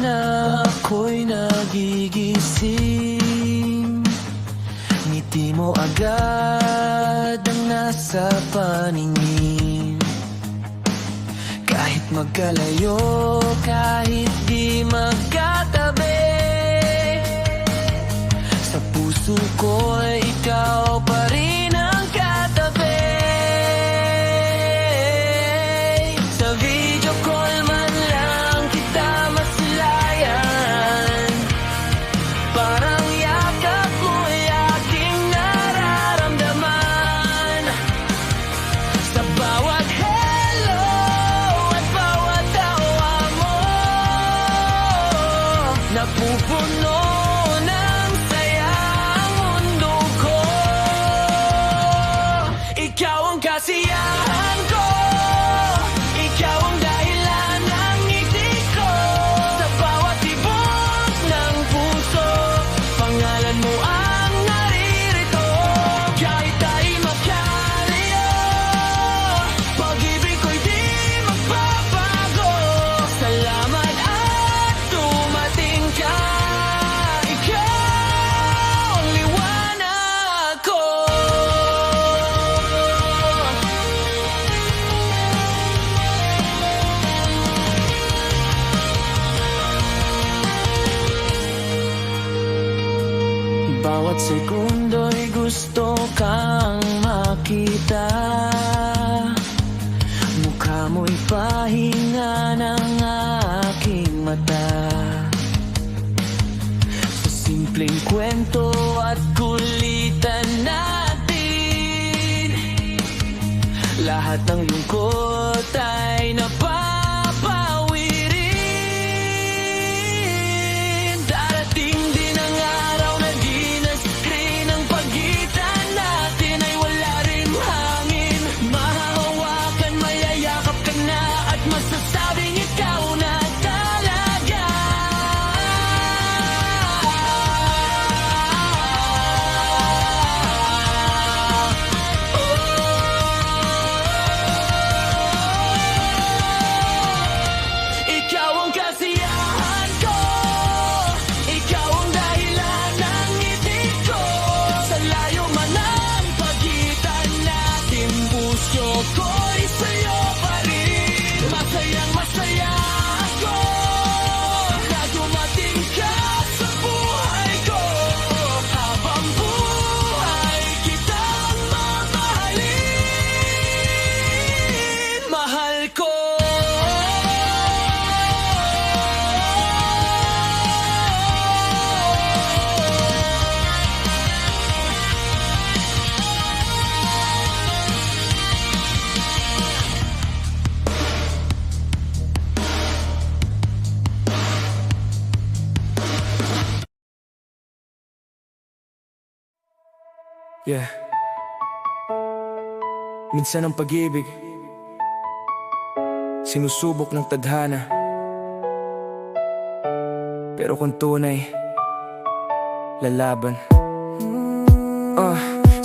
na ako'y nagigising, ngiti mo agad ang nasa paningin. Kahit magkalayo, kahit di magkatabi, sa puso ko'y ikaw pa rin ang katabi. Sa video call man lang kita masilayan, parang yakap mo'y aking nararamdaman. Sa bawat hello at bawat tawa mo, napupuno ng saya ang mundo ko. Ikaw ang kasiyahan ko, ikaw ang dahilan ng ngiti ko. Sa bawat tibok ng puso, pangalan mo ang naririto. Kahit tayo magkalayo, pag-ibig ko'y di magbabago. Salamat at dumating ka, ikaw ang liwanag ko. Bawat sekundo'y gusto kang makita, mukha mo'y pahinga ng aking mata. Sa simpleng kwento at kulitan natin, lahat ng lungkot ay napapawi rin. Darating din ang araw na di na screen ang pagitan natin ay wala rin hangin. Mahahawakan, mayayakap ka na at masasabing ikaw na talaga. Ikaw ang kasiyahan ko, ikaw ang dahilan ng ngiti ko. Sa layo man ang pagitan natin, puso ko'y sa'yo pa rin. Masayang masaya ako na dumating ka sa buhay ko. Habang buhay kitang mamahalin, mahal ko. Yeah. Minsan ang pag-ibig sinusubok ng tadhana, pero kung tunay, lalaban.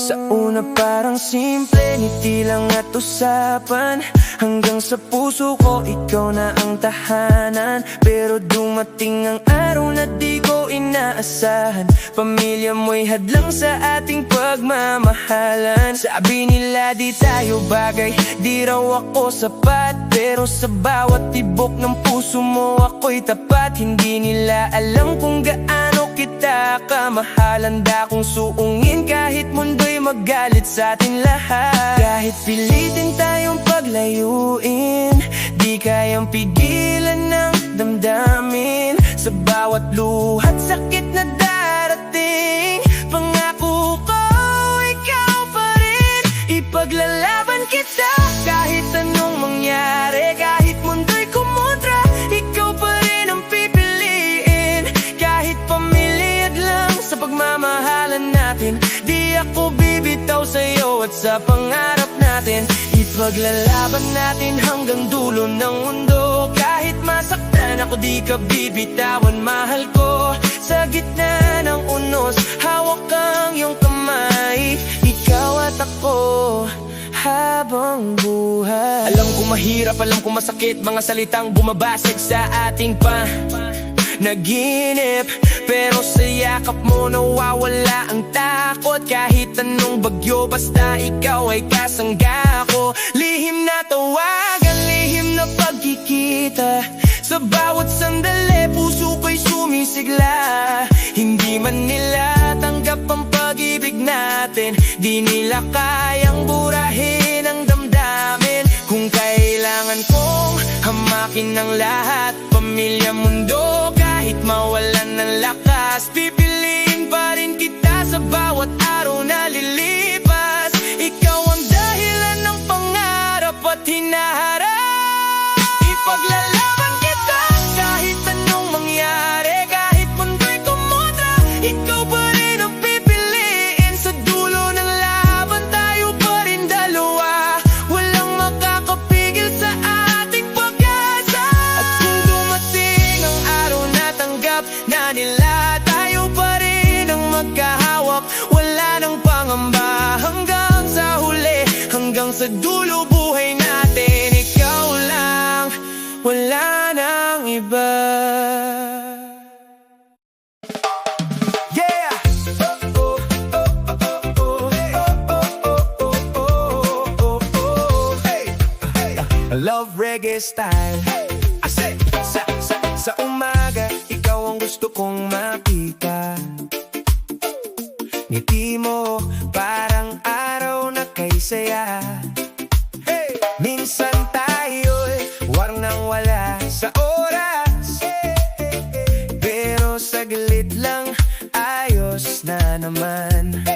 Sa una parang simple, ngiti lang at usapan, hanggang sa puso ko ikaw na ang tahanan. Pero dumating ang araw na di ko inaasahan, pamilya mo'y hadlang sa ating pagmamahalan. Sabi nila di tayo bagay, di raw ako sapat, pero sa bawat tibok ng puso mo ako'y tapat. Hindi nila alam kung gaano kita kamahal. Handa kong suungin kahit mundo'y magalit sa atin lahat. Kahit pilitin tayong paglayuin, di kayang pigilan ng damdamin. Sa bawat luhat sakit na darating, pangako ko ikaw pa rin. Ipaglalaban kita kahit anong mangyari, kahit mundo'y kumontra, ikaw pa rin ang pipiliin. Kahit pamilya lang sa pagmamahalan natin, di ako bibitaw sa'yo at sa pangarap natin. Ipaglalaban natin hanggang dulo ng mundo. Kahit masaktan ako, di ka bibitawan, mahal ko. Sa gitna ng unos, hawak kang iyong kamay. Ikaw at ako, habang buhay. Alam ko mahirap, alam ko masakit, mga salitang bumabasag sa ating naginip. Pero sa yakap mo nawawala ang takot. Kahit anong bagyo basta ikaw ay kasangga ko. Lihim na tawagan, lihim na pagkikita. Sa bawat sandali puso ko'y sumisigla. Hindi man nila tanggap ang pag-ibig natin, di nila kayang burahin ang damdamin. Kung kailangan kong hamakin ng lahat, pamilya, mundo, kahit mawalan ng lakas, pipiliin pa rin kita sa bawat araw na lilipas. Ikaw ang dahilan ng pangarap at hinaharap. Ipaglalaban kita kahit anong mangyari, kahit mundo'y kumontra, ikaw pa rin ang pipiliin. Sa dulo ng laban tayo pa rin dalawa, walang makakapigil sa ating pag-asa. At kung dumating ang araw na tanggap na nila, tayo pa rin ang magkahawak. Wala nang pangamba hanggang sa huli, hanggang sa dulo buhay natin. Ikaw lang, wala nang iba. Yeah! I love reggae style. I say, sa umaga, ikaw ang gusto kong makita. Ngiti mo, parang araw na kay saya. Minsan tayo'y warnang wala sa oras, pero saglit lang, ayos na naman.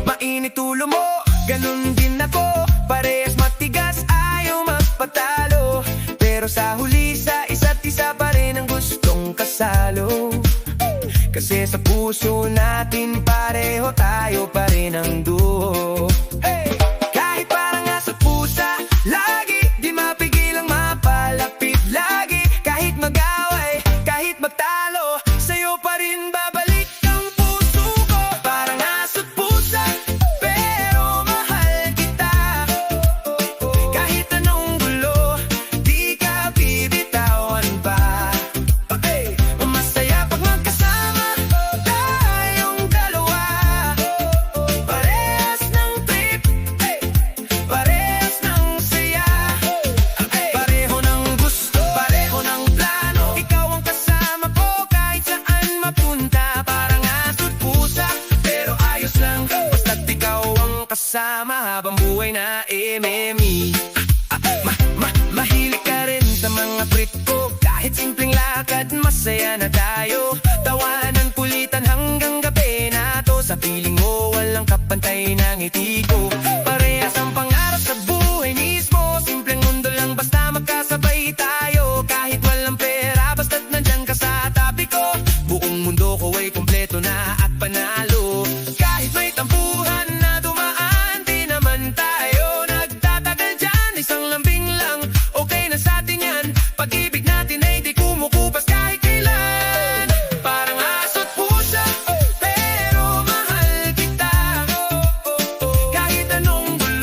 Mainit ulo mo, ganun din ako. Parehas matigas, ayaw magpatalo. Pero sa huli, sa isa't isa pa rin ang gustong kasalo. Kasi sa puso natin pareho, tayo pa rin ang duo. Kahit parang nasa pusa, lagi di mapigilang mapalapit lagi. Kahit mag-away, kahit magtalo, sa'yo pa rin babalik ang puso ko. Parang nasa pusa, pero mahal kita. Kahit anong gulo, di ka bibitawan pa. Masaya pag magkasama tayong dalawa. Parehas ng trip, parehas ng saya, pareho ng gusto, pareho ng plano. Ikaw ang kasama ko kahit saan mapunta. Parang aso't pusa, pero ayos lang, basta't ikaw ang kasama habang buhay na ememi. Mahilig ka rin sa mga trip ko, kahit simpleng lakad, masaya na tayo. Tawanan, kulitan hanggang gabi na to. Sa piling mo, walang kapantay ng ngiti ko. Parehas ang pangarap sa buhay mismo. Simpleng mundo lang, basta magkasabay tayo. Kahit walang pera, basta't nandyan ka sa tabi ko. Buong mundo ko ay kompleto na at panalo. Kahit may tampuhan na dumaan, di naman tayo nagtatagal dyan. Isang lambing lang, okay na sa atin yan. Pag-ibig natin ay di kumukupas kahit kailan. Parang aso't pusa, pero mahal kita. Kahit anong gulo,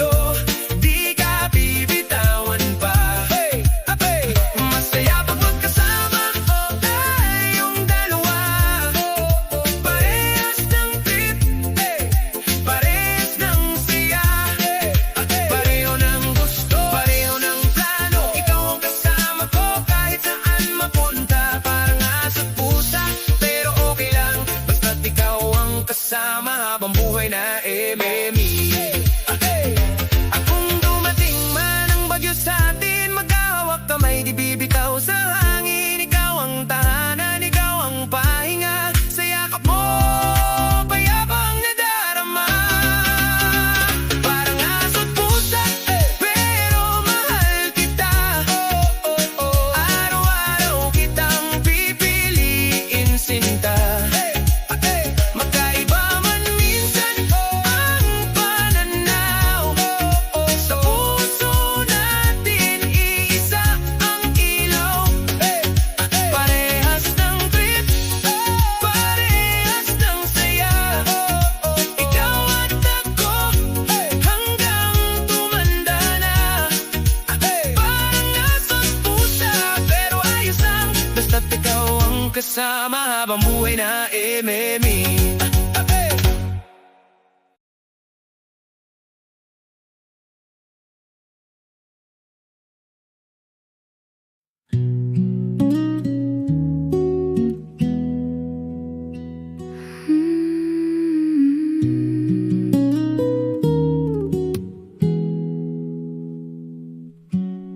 mong kasama habang buhay na MME.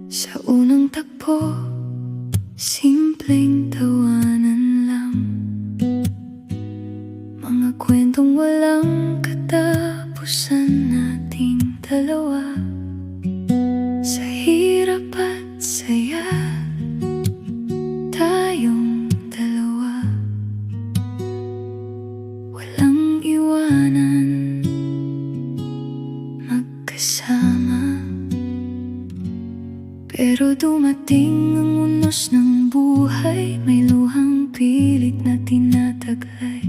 Sa unang tagpo, simpleng tawanan lang, mga kwentong walang katapusan nating dalawa. Sa hirap at saya, tayong dalawa, walang iwanan, magkasama. Pero dumating ang unos ng buhay, may luhang pilit na tinataglay,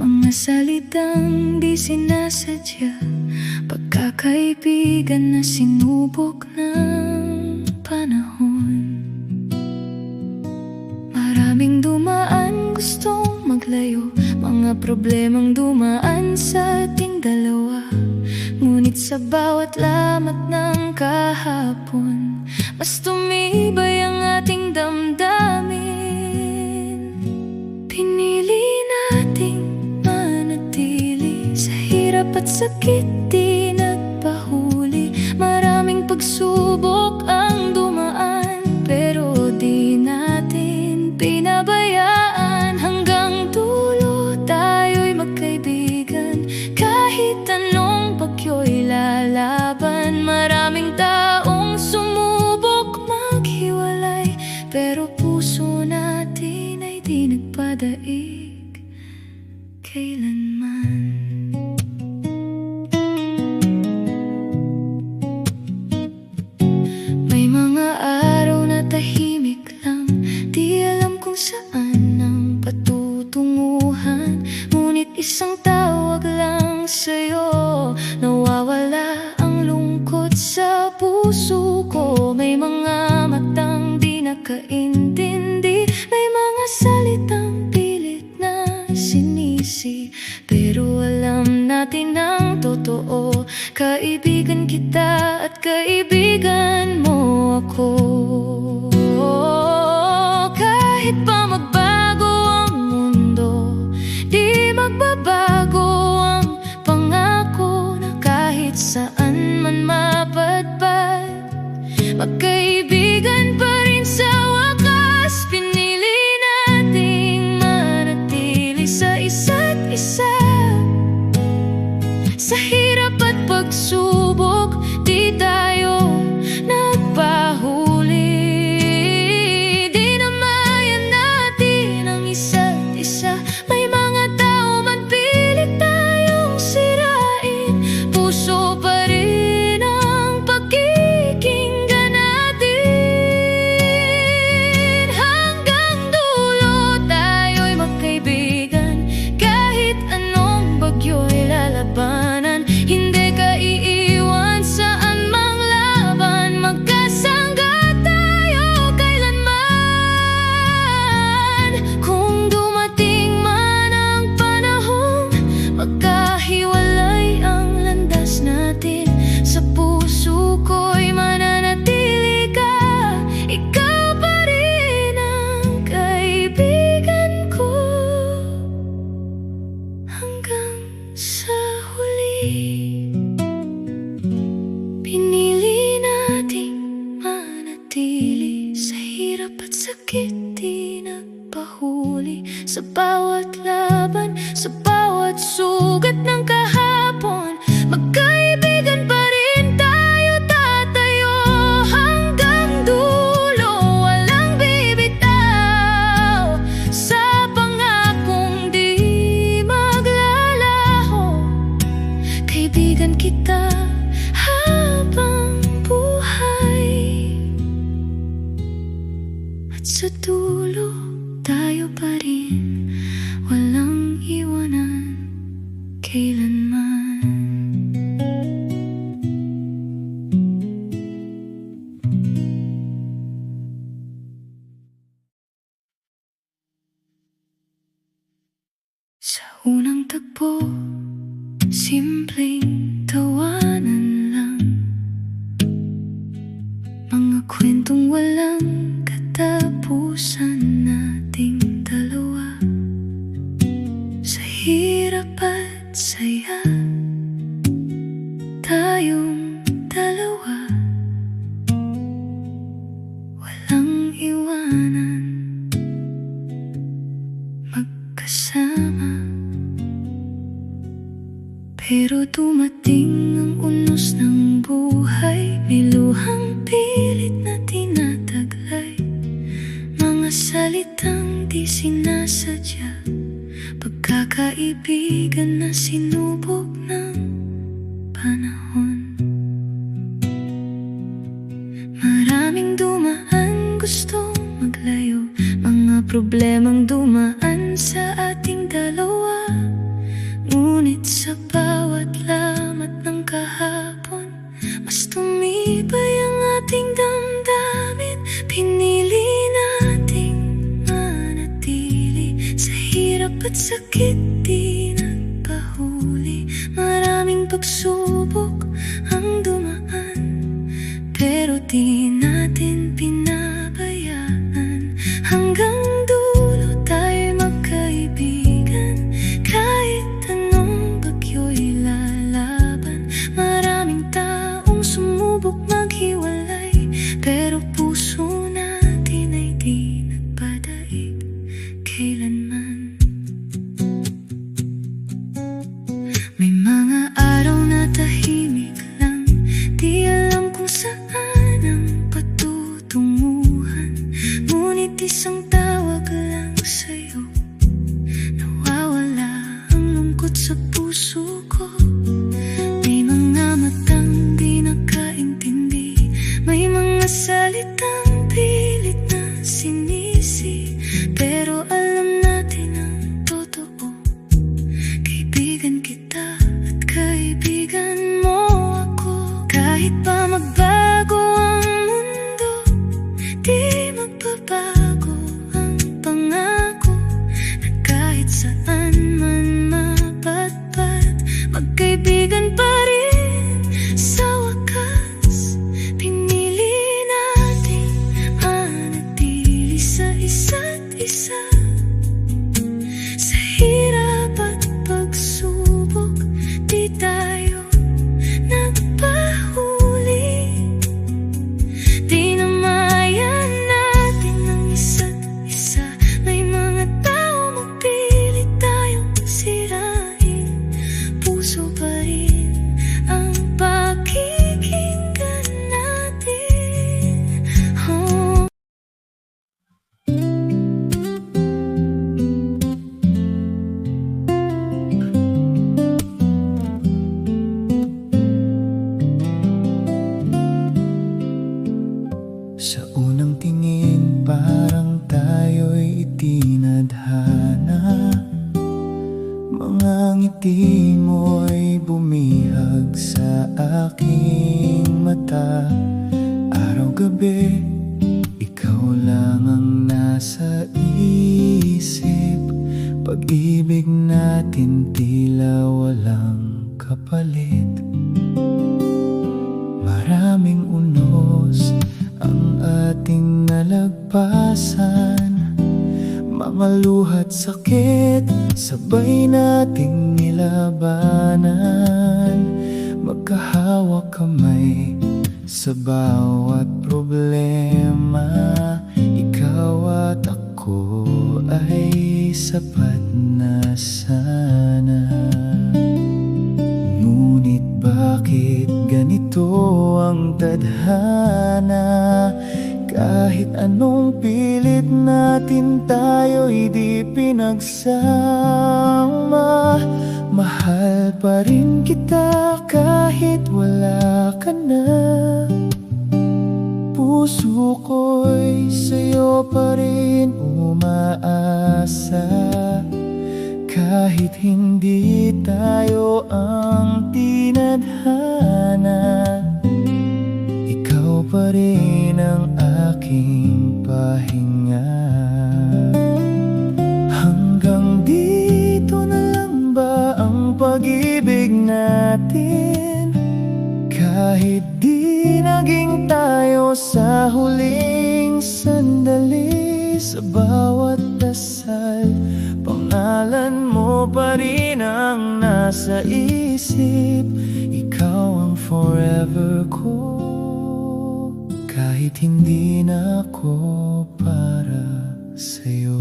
mga salitang di sinasadya, pagkakaibigan na sinubok ng panahon. Maraming dumaan, gustong maglayo, mga problemang dumaan sa ating dalawa. Ngunit sa bawat lamat ng kahapon, mas tumibay ang ating damdamin. Pinili nating manatili, sa hirap at sakit di nagpahuli. Maraming pagsubok ang dumaan, pero di natin pinabayaan. Hanggang dulo tayo'y magkaibigan, kahit anong bagyo'y lalaban. Maraming taong sumubok maghiwalay, pero puso natin ay di nagpadaig kailanman. May mga araw na tahimik lang, di alam kung saan ang patutunguhan. Ngunit isang tawag lang sa'yo, nawawala ang lungkot sa puso ko. May mga matang di nakaintindi, may mga salitang pilit na sinisi, pero alam natin ang totoo. Kaibigan kita at kaibigan mo ako. Kahit pa magbago ang mundo, di magbabago ang pangako na kahit saan man mapadpad, magkaibigan pa rin sa wakas. Pinili nating manatili sa isa't isa, sa hirap at pagsubok di tayo nagpahuli. Di namayan natin ang isa't isa, may mga tao man pilit tayong sirain, puso pa rin ang pakikinggan natin. Hanggang dulo tayo'y magkaibigan, kahit anong bagyo'y lalabanan. Hindi ka iiwan saan mang laban, magkasangga tayo kailanman. Kung dumating man ang panahon, magkahiwalay ang landas natin, sa puso ko'y mananatili ka. Ikaw pa rin ang kaibigan ko hanggang sa huli. Pinili nating manatili, sa hirap at sakit di nagpahuli. Sa bawat laban, sa bawat sugat ng kahapon, magkaibigan pa rin tayo tatayo. Hanggang dulo walang bibitaw, sa pangakong di maglalaho. Kaibigan kita habang buhay, at sa dulo tayo pa rin, walang iwanan kailan. unang tagpo, simpleng tawanan lang. Mga kwentong walang katapusan nating dalawa. Sa hirap at saya, tayong dalawa. Walang iwanan, magkasama. Pero dumating ang unos ng buhay, may luhang pilit na tinataglay. Mga salitang di sinasadya, pagkakaibigan na sinubok ng panahon. Maraming dumaan, gustong maglayo, mga problemang dumaan sa ating dalawa. Ngunit sa bawat lamat ng kahapon, mas tumibay ang ating damdamin. Pinili nating manatili, sa hirap at sakit di nagpahuli. Maraming pagsubok ang dumaan, pero di natin pinabayaan. Hanggang dulo tayo'y magkaibigan, kahit anong bagyo'y lalaban. Maraming taong sumubok maghiwalay, pero puso natin ay di nagpadaig kailanman. May mga araw na tahimik lang, di alam kung saan ang patutunguhan. Ngunit isang tawag lang sa'yo, nawawala ang lungkot sa puso ko. May mga matang di nakaintindi, may mga salitang pilit na sinisi. Pero alam natin ang totoo, kaibigan kita at kaibigan mo ako. Kahit pa magbago ang mundo, di magbabago ang pangako, na kahit saan man mapatpat, magkaibigan pa rin sa wakas. Pinili natin manatili sa isa't isa, sa hirap at pagsubok, di tayo nagpahuli. Di namayan natin ang isa't isa, may mga tao magpilit tayong sirain. Puso pa rin ang pakikinggan natin. Oh. Sa unang tingin parang tayo'y itinadhana. Mga ngiti mo'y bumihag sa aking mata. Araw-gabi, ikaw lang ang nasa isip. Pag-ibig natin tila walang kapalit. Maraming unos ang ating nalagpasan, mga luha't sakit sabay nating nilabanan. Magkahawak kamay sa bawat problema, ikaw at ako ay sapat na sana. Ngunit bakit ganito ang tadhana? Kahit anong pilit natin, tayo'y di pinagsama. Mahal pa rin kita kahit wala ka na. Puso ko'y sa'yo pa rin umaasa. Kahit hindi tayo ang tinadhana, ikaw pa rin ang aking pahinga. Hanggang dito na lang pag-ibig natin. Kahit di naging tayo sa huling sandali, sa bawat dasal, pangalan mo pa rin ang nasa isip. Ikaw ang forever ko, kahit hindi na ako para sa'yo.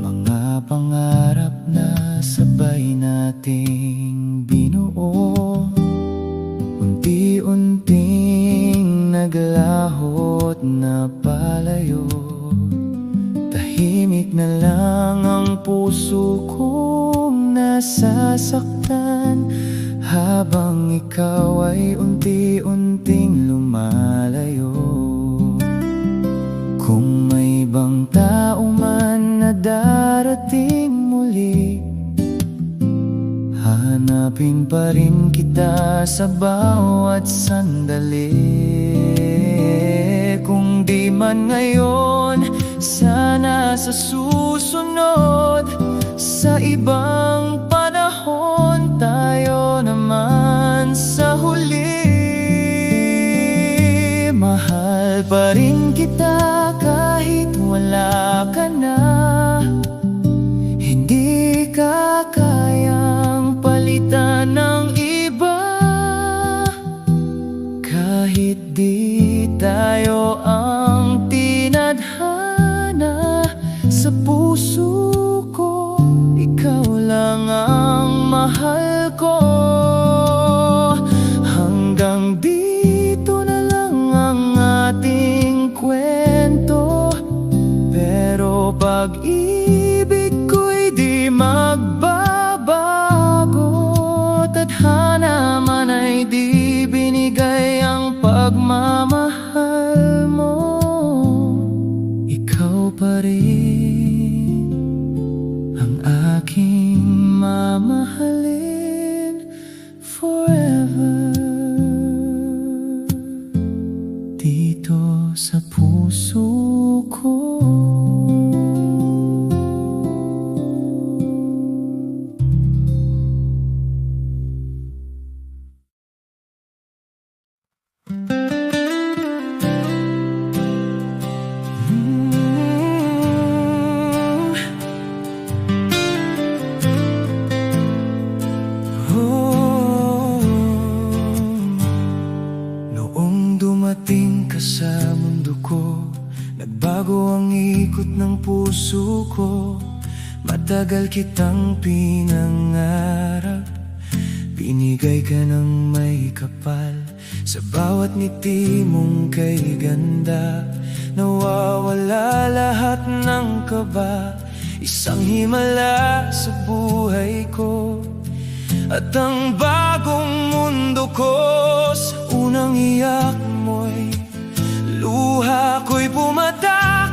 Mga pangarap na sabay nating binuo, unti-unting naglahot na palayo. Tahimik na lang ang puso kong nasasaktan, habang ikaw ay unti-unting lumalayo. Kung may ibang tao man na darating muli, hanapin pa rin kita sa bawat sandali. Kung di man ngayon, sana sa susunod, sa ibang panahon, tayo naman sa huli. Mahal pa rin kita kahit wala ka na. Hindi ka kayang palitan ng iba. Kahit di tayo ang tinadhana, sa puso ko, ikaw lang ang mahal ko. Hanggang dito na lang ang ating kwento, pero pag-ibig ko'y di magbabago. Tadhana man ay di binigay ang pagmamahal mo. Ikaw pa rin ang aking mamahalin forever. Dito sa puso ko. Noong dumating ka sa mundo ko, nagbago ang ikot ng puso ko. Matagal kitang pinangarap, binigay ka ng may kapal. Sa bawat ngiti mong kay ganda, nawawala lahat ng kaba. Isang himala sa buhay ko, at ang bagong mundo ko. Sa unang iyak mo'y luha ko'y pumatak,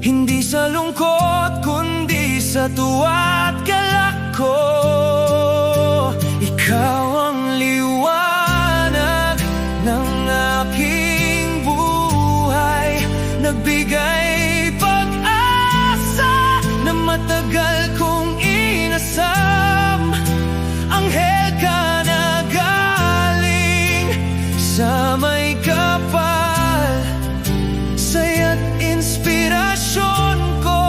hindi sa lungkot kundi sa tuwa at galak ko. Ikaw ang liwanag ng aking buhay, nagbigay pag-asa na matagal kong inasam. Anghel ka na galing sa may kapal, saya't inspirasyon ko,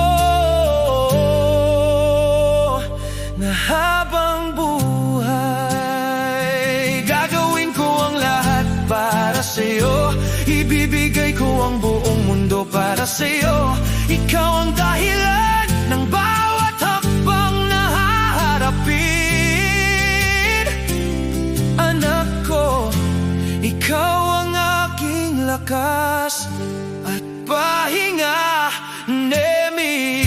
na habang buhay gagawin ko ang lahat para sa'yo. Ibibigay ko ang buong mundo para sa'yo. Ikaw ang dahilan ng bawat hakbang na haharapin. Anak ko, ikaw ang aking lakas at pahinga, Nemi.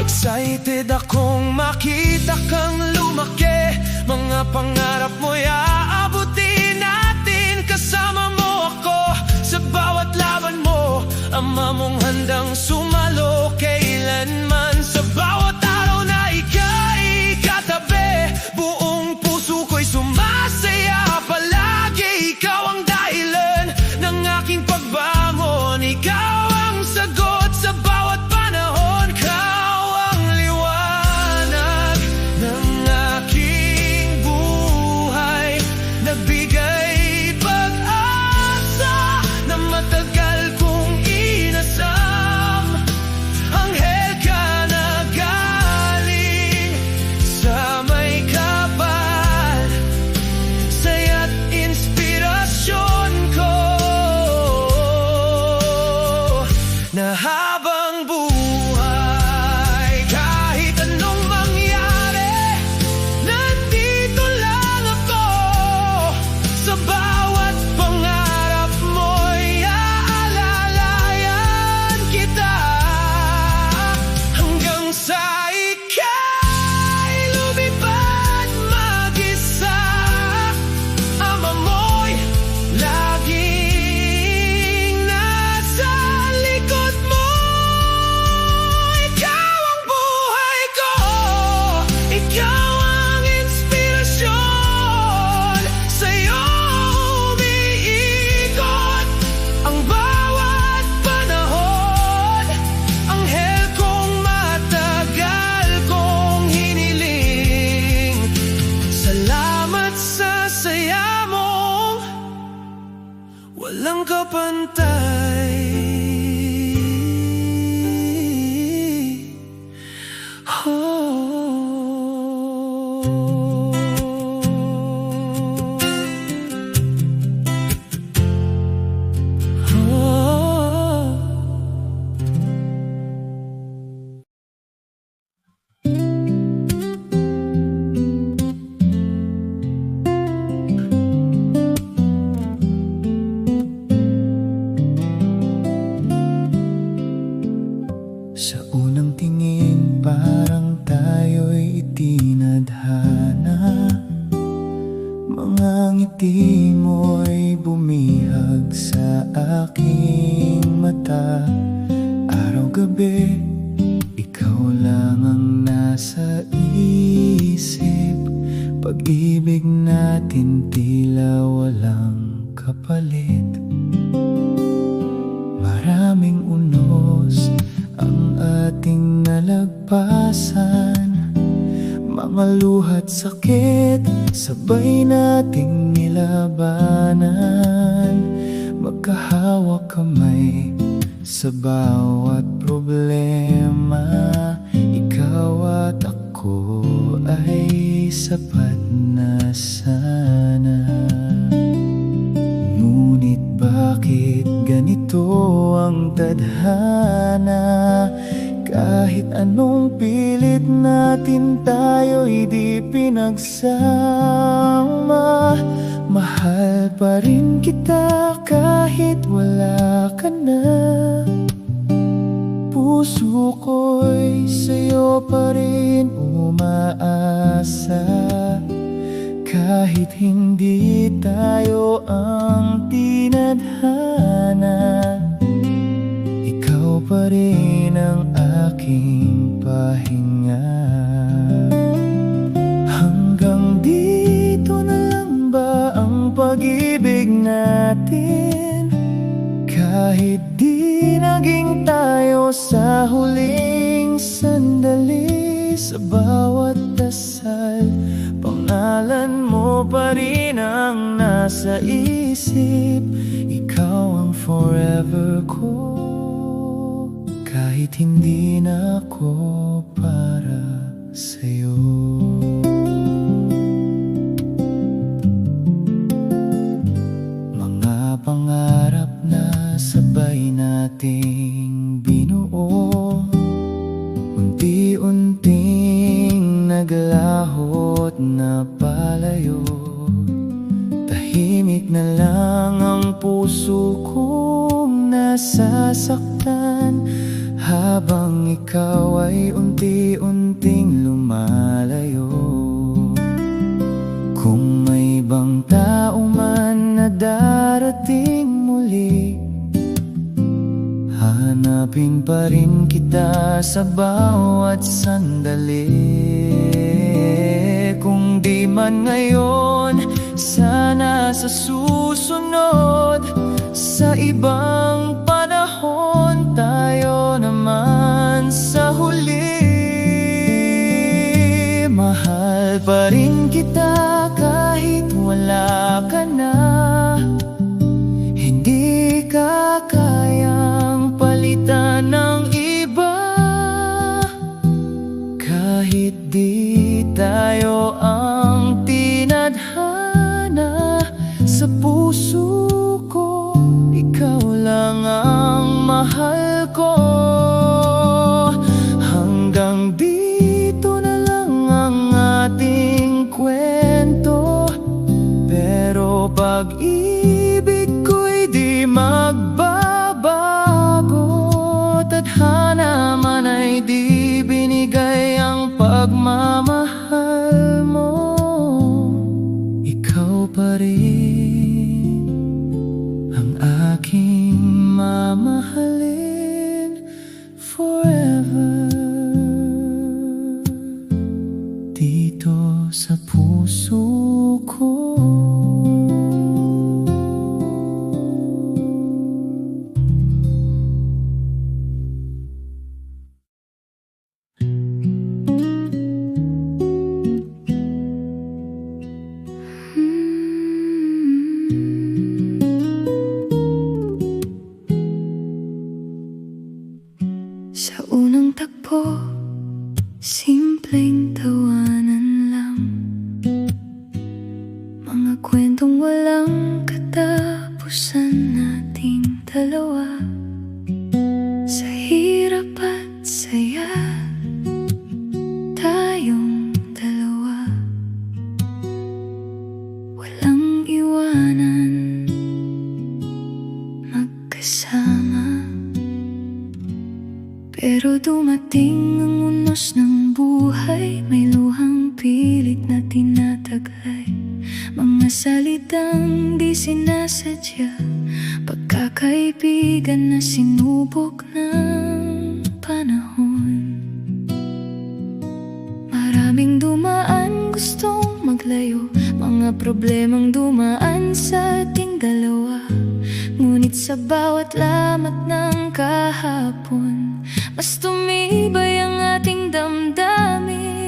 Excited akong makita kang lumaki, mga pangarap mo'y aabutin natin. Kasama mo ako sa bawat laban mo, ama mong handang sumalo kailanman. Sa bawat araw na ika'y katabi, buong puso ko'y sumasaya palagi. Ikaw ang dahilan walang kapantay. Sa unang tingin parang tayo'y itinadhana. Mga ngiti mo'y bumihag sa aking mata. Araw-gabi, ikaw lang ang nasa isip. Pag-ibig natin tila walang kapalit. Maraming unos ang ating nalagpasan, mga luha't sakit sabay nating nilabanan. Magkahawak kamay sa bawat problema. Ikaw at ako ay sapat na sana. Ngunit bakit ganito ang tadhana? Kahit anong pilit natin, tayo'y di pinagsama. Mahal pa rin kita kahit wala ka na. Puso ko'y sa'yo pa rin umaasa. Kahit hindi tayo ang tinadhana, ikaw pa rin ang aking pahinga. Hanggang dito na lang ba ang pag-ibig natin? Kahit di naging tayo sa huling sandali, sa bawat dasal, pangalan mo pa rin ang nasa isip. Ikaw ang forever ko, kahit hindi na ako para sa'yo. Mga pangarap na sabay nating binuo, unti-unting naglahot na palayo. Tahimik na lang ang puso kong nasasaktan, habang ikaw ay unti-unting lumalayo. Kung may ibang tao man na darating muli, hanapin pa rin kita sa bawat sandali. Kung di man ngayon, sana sa susunod, sa ibang panahon, tayo naman sa huli. Mahal pa rin kita kahit wala ka na. Hindi ka kayang palitan ng iba. Kahit di tayo ang tinadhana, sa puso ko ikaw lang ang mahal ko. Hanggang dito na lang ang ating kwento, pero pag-ibig ko'y di magbabago. Tadhana man ay di binigay ang pagmamahal mo. Ikaw pa rin ang aking mamahalin forever. Dito sa puso ko. kwentong walang katapusan nating dalawa. Sa hirap at saya, tayong dalawa. Walang iwanan, magkasama. Pero dumating ang unos ng buhay, may luhang pilit na tinataglay. Mga salitang di sinasadya, pagkakaibigan na sinubok ng panahon. Maraming dumaan, gustong maglayo, mga problemang dumaan sa ating dalawa. Ngunit sa bawat lamat ng kahapon, mas tumibay ang ating damdamin.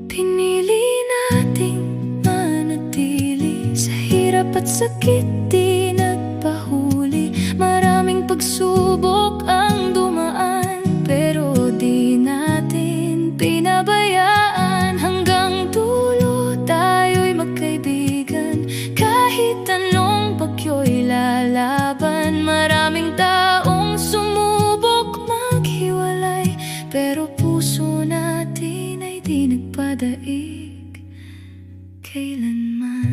Pinili nating manatili sa hirap at sakit, di nagpahuli. Maraming pagsubok ang dumaan, pero di natin pinabayaan. Hanggang dulo tayo'y magkaibigan, kahit anong bagyo'y lalaban. Maraming taong sumubok maghiwalay, pero puso natin ay di nagpadaig kailanman.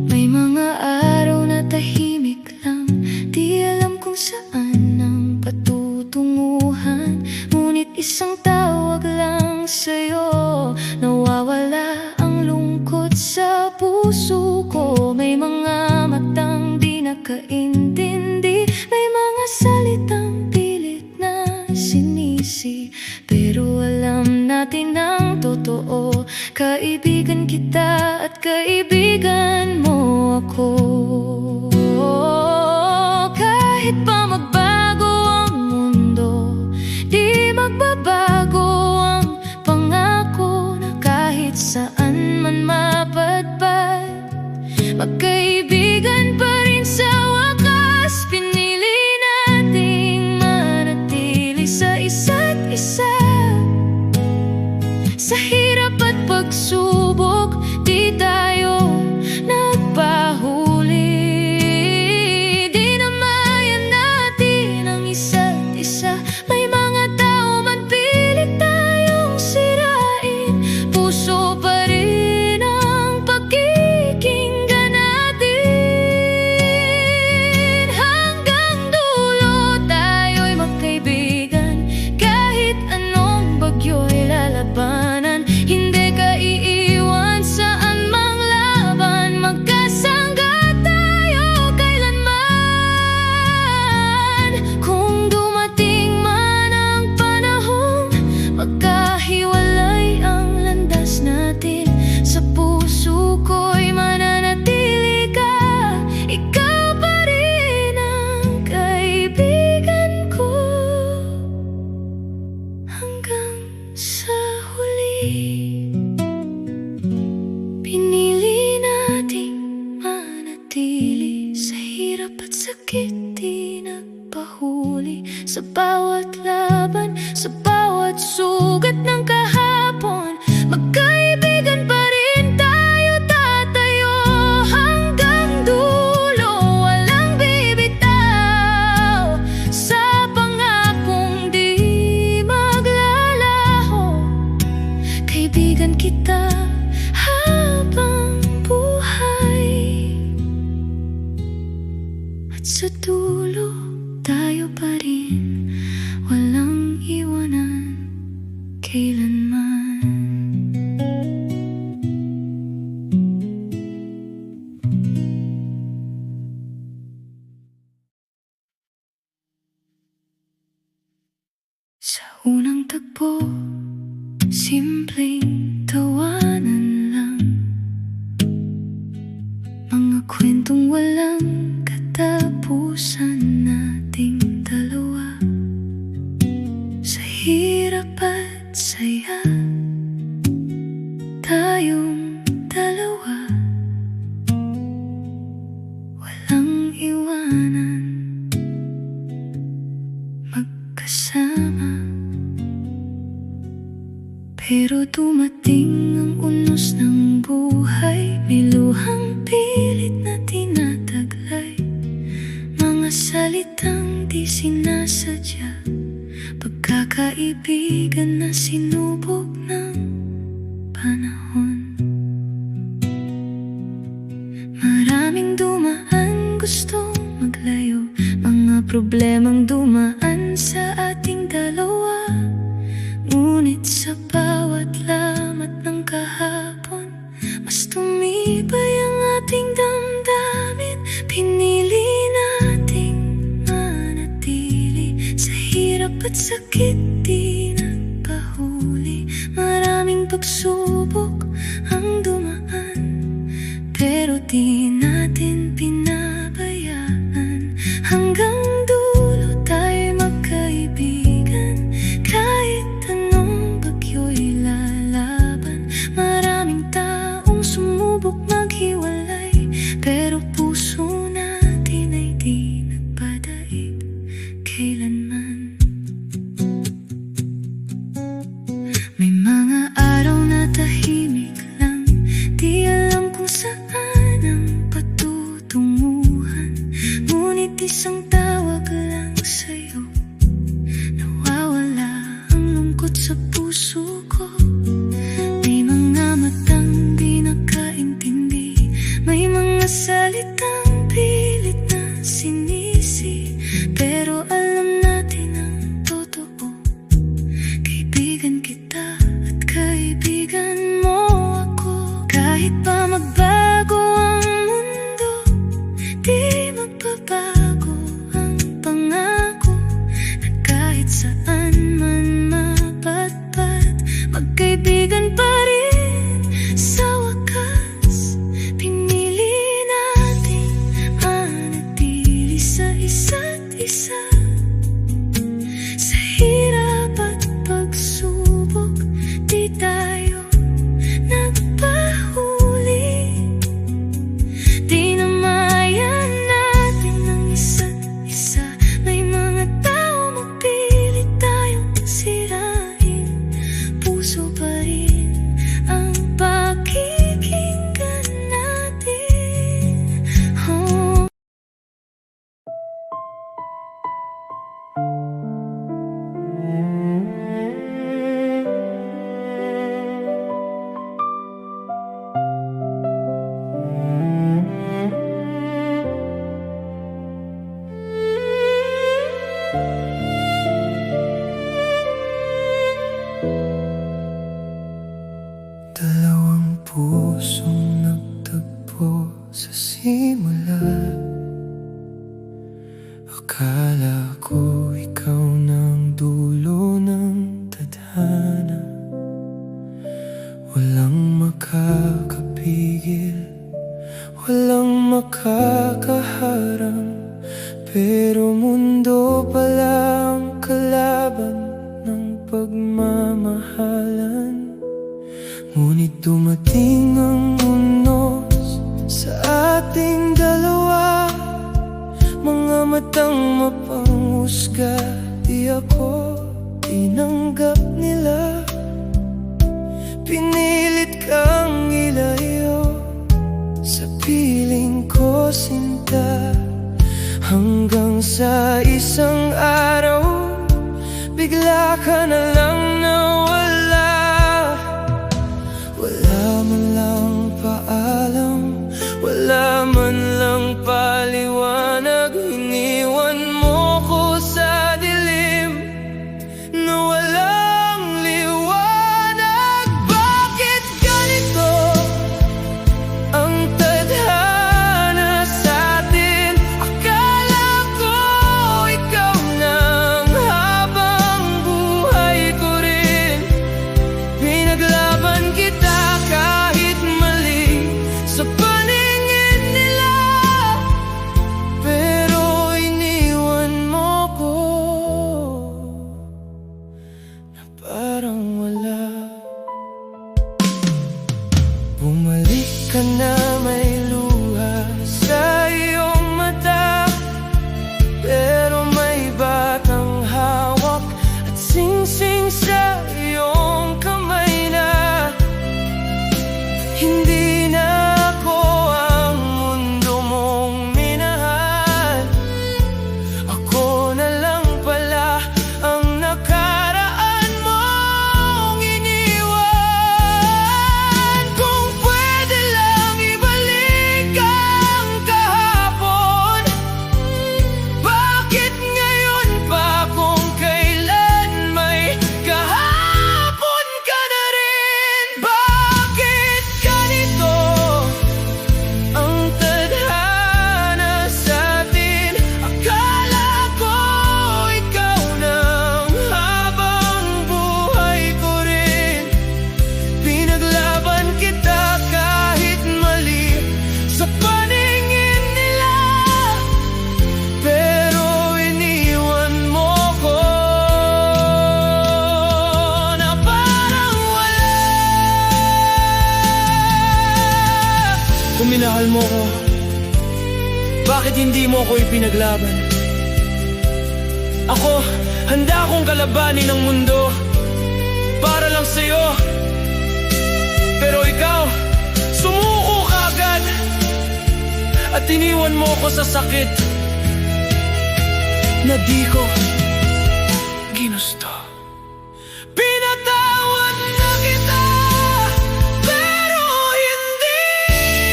May mga araw na tahimik lang, di alam kung saan ang patutunguhan. Ngunit isang tawag lang sa'yo, nawawala ang lungkot sa puso ko. May mga matang di nakaintindi, may mga salitang pilit na sinisi, pero alam natin ang totoo. Kaibigan kita at kaibigan mo ako. Kahit pa magbago ang mundo, di magbabago ang pangako na kahit saan man mapadpad, magkaibigan pa rin sa wakas. Pinili nating manatili sa isa't isa. Sa hirap at pagsubok, di tayo nagpahuli. Di namayan natin ang isa't isa. May mga tao man pilit tayong sirain, puso pa rin ang pakikinggan natin. Hanggang dulo tayo'y magkaibigan, kahit anong bagyo'y lalabanan. Hindi ka iiwan saan mang laban, magkasangga tayo kailanman. Kung dumating man ang panahong magkahiwalay ang landas natin, sa puso ko'y mananatili ka. Ikaw pa rin ang kaibigan ko hanggang sa huli. Pinili nating manatili sa hirap at sakit, di nagpahuli. Sa bawat laban, sa bawat sugat ng kahapon, magkaibigan pa rin tayo tatayo. Hanggang dulo, walang bibitaw sa pangakong di maglalaho. Kaibigan kita habang buhay, at sa dulo tayo pa rin, walang iwanan kailanman. Sa unang tagpo, simpleng tawanan lang, mga kwentong walang katapusan nating dalawa. Sa hirap at saya, tayong dalawa. Walang iwanan, magkasama. Pero dumating ang unos ng buhay, may luhang pilit na tinataglay, mga salitang di sinasadya, pagkakaibigan na sinubok ng panahon. Maraming dumaan, gustong maglayo, mga problemang dumaan sa ating dalawa. Ngunit sa bawat lamat ng kahapon, mas tumibay ang ating damdamin. Pinili nating manatili sa hirap at sakit, di nagpahuli. Maraming pagsubok ang dumaan, pero di natin pinabayaan. Hanggang dulo tayo'y magkaibigan, kahit anong bagyo'y lalaban. Maraming taong sumubok maghiwalay, pero puso natin ay di nagpadaig kailanman. May mga araw na tahimik lang, di alam kung saan ang patutunguhan. Ngunit isang tawag lang sa'yo, nawawala ang lungkot sa puso ko. May mga matang di nakaintindi, may mga salitang pilit na sinisi, pero alam natin ang totoo. Kaibigan kita at kaibigan mo ako. Kahit pa magbago ang mundo, di magbabago ang pangako, na kahit saan man mapatpat, magkaibigan pa rin sa wakas. Pinili natin manatili sa isa't isa, sa hirap at pagsubok, di tayo nagpahuli. Di namayan natin ang isa't isa, may mga tao mapilit tayong sirain. Puso pa rin ang pakikinggan natin. Oh. Dalawang pusong nagtagpo sa simula. Akala ko ikaw ng dulo ng tadhana. Walang makakapigil, walang makakaharang, pero mundo pala ang kalaban ng pagmamahalan. Ngunit dumating ang unos sa ating dalawa, mga matang mapanghusga, di ako tinanggap nila. Pinilit kang ilayo sa piling ko, sinta, hanggang sa isang araw, bigla ka na lang nawala. Wala man lang paalam, wala man lang paliwanag. Iniwan mo ko sa dilim na walang liwanag. Bakit ganito ang tadhana sa atin? Akala ko ikaw nang habang buhay ko rin. Pinaglaban kita kahit mali sa paningin nila, pero iniwan mo ko na parang wala. Bumalik ka na, may luha sa iyong mata, pero may batang hawak at singsing sa iyong kamay mo ko? Bakit hindi mo ko ipinaglaban? Ako, handa akong kalabanin ang mundo para lang sa'yo. Pero ikaw, sumuko ka agad at iniwan mo ko sa sakit na di ko ginusto. Pinatawad na kita, pero hindi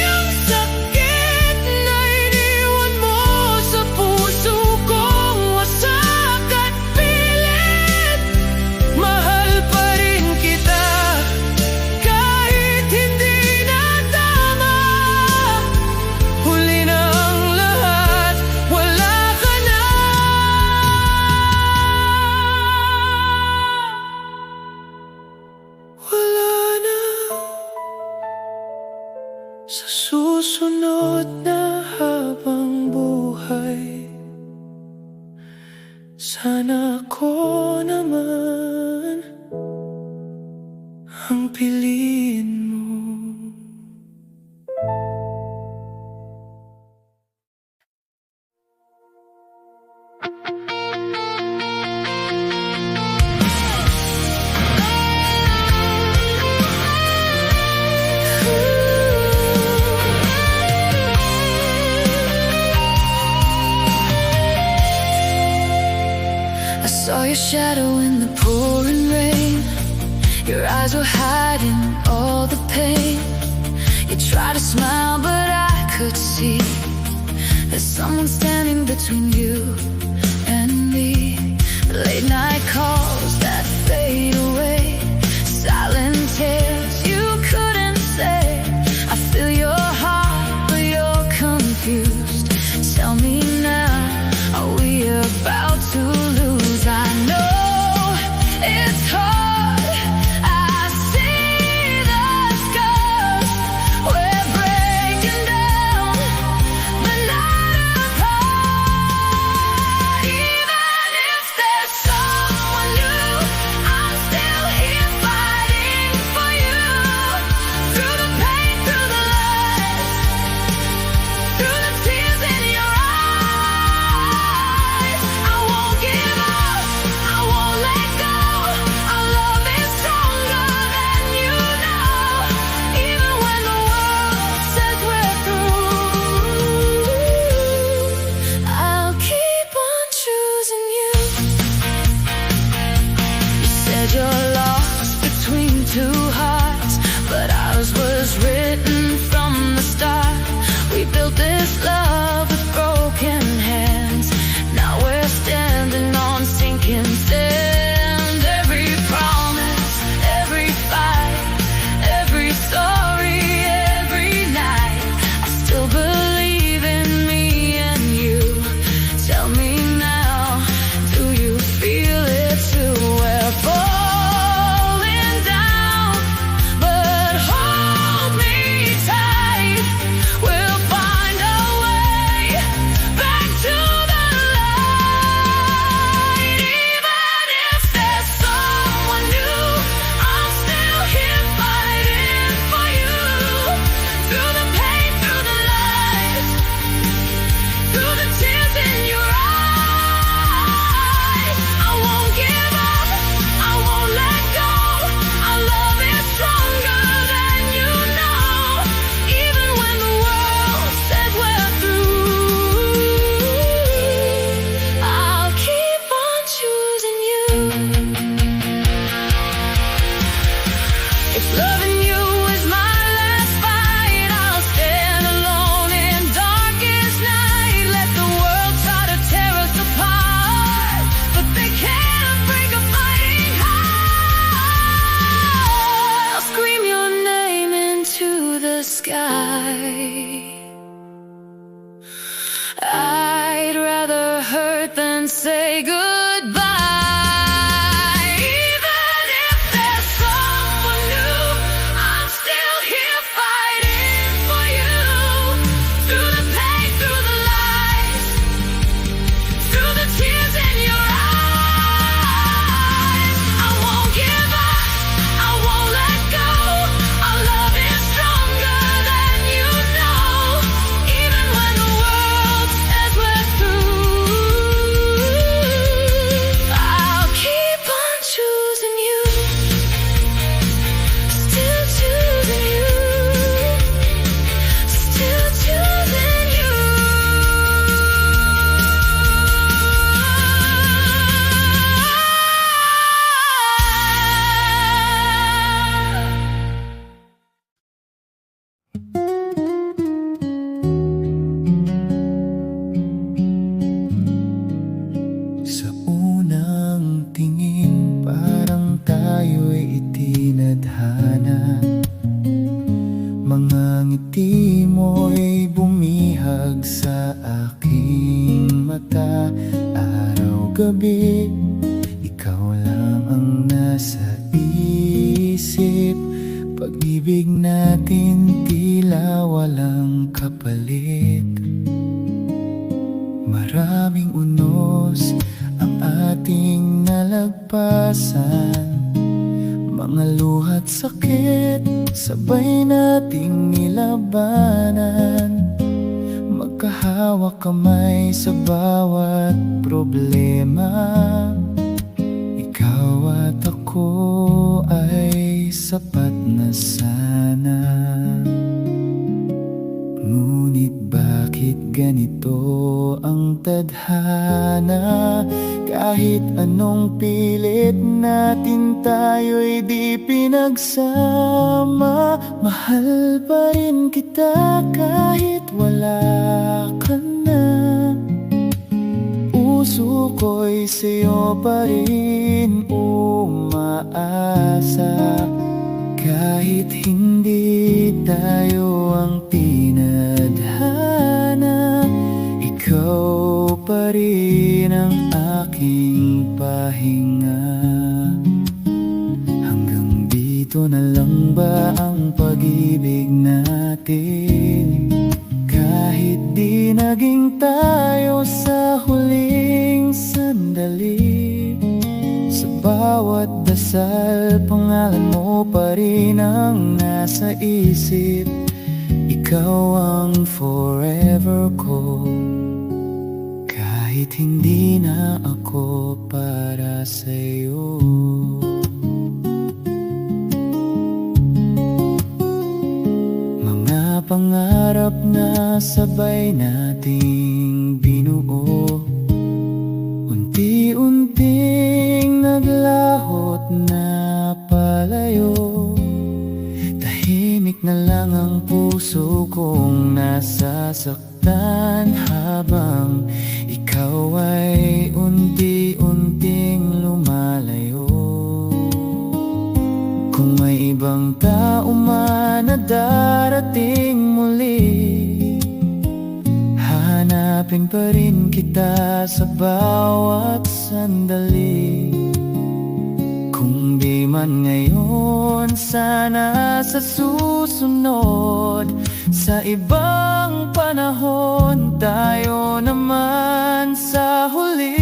ang sakit na iniwan mo sa puso kong wasak at pilit. Mahal pa rin kita kahit hindi na tama. Huli na ang lahat, wala ka na. Wala na. Sa susunod na habang buhay, sana ako naman ang piliin mo. I saw your shadow in the pouring rain. Your eyes were hiding all the pain. You tried to smile, but I could see there's someone standing between you and me. Late night calls that fade away, silent tears you couldn't say. I feel your heart, but you're confused. Tell me now, are we about to lose? I know it's hard. I see the scars. We're breaking down, but not apart. Even if there's someone new tayo'y itinadhana. Mga ngiti mo'y bumihag sa aking mata. Araw-gabi, ikaw lang ang nasa isip. Pag-ibig natin tila walang kapalit. Maraming unos ang ating nalagpasan. Mga luha't sakit, sabay nating nilabanan. Magkahawak kamay sa bawat problema. Ikaw at ako ay sapat na sana. Ngunit bakit ganito ang tadhana? Kahit anong pilit natin, tayo'y di pinagsama. Mahal pa rin kita kahit wala ka na. Puso ko'y sa'yo pa rin umaasa. Kahit hindi tayo ang tinadhana, ikaw pa rin ang aking pahinga. Hanggang dito na lang ba ang pag-ibig natin? Kahit di naging tayo sa huling sandali, sa bawat dasal, pangalan mo pa rin ang nasa isip. Ikaw ang forever ko, kahit hindi na ako para sa'yo. Mga pangarap na sabay nating binuo, unti-unting naglahot na palayo. Tahimik na lang ang puso kong nasasaktan, habang ikaw ay unti-unting lumalayo. Kung may ibang tao man na darating muli, hanapin pa rin kita sa bawat sandali. Kung di man ngayon, sana sa susunod. Sa ibang panahon, tayo naman sa huli.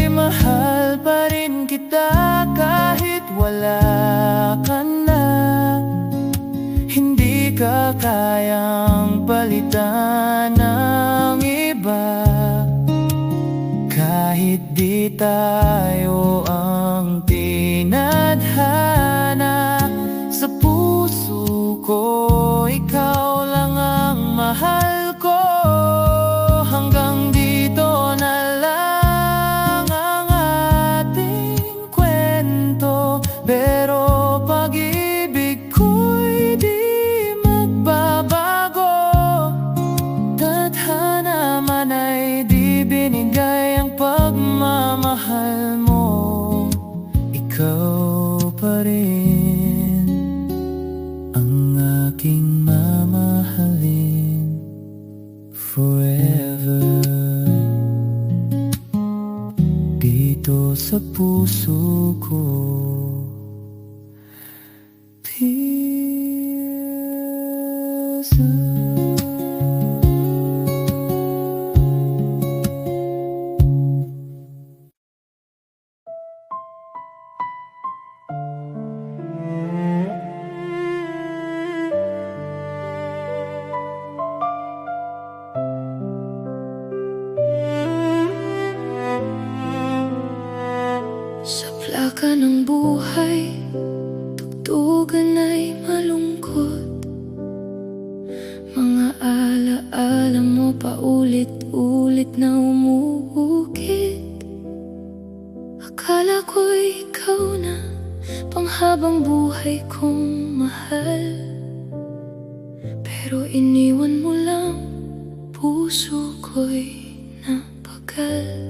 Mahal pa rin kita kahit wala ka na. Hindi ka kayang palitan ng iba. Kahit di tayo ang tinadhana, sa puso ko ikaw lang ang mahal ko. Hanggang dito na lang ang ating kwento, pero pag-ibig ko'y di magbabago. Tadhana man ay di binigay ang pagmamahal mo. Ikaw pa rin ang aking mamahalin forever. Dito sa puso ko, Pilsen. Sa plaka ng buhay, tugtugan ay malungkot. Mga alaala mo paulit-ulit na umuukit. Akala ko'y ikaw na, panghabang buhay kong mahal. Pero iniwan mo lang, puso ko'y napagal.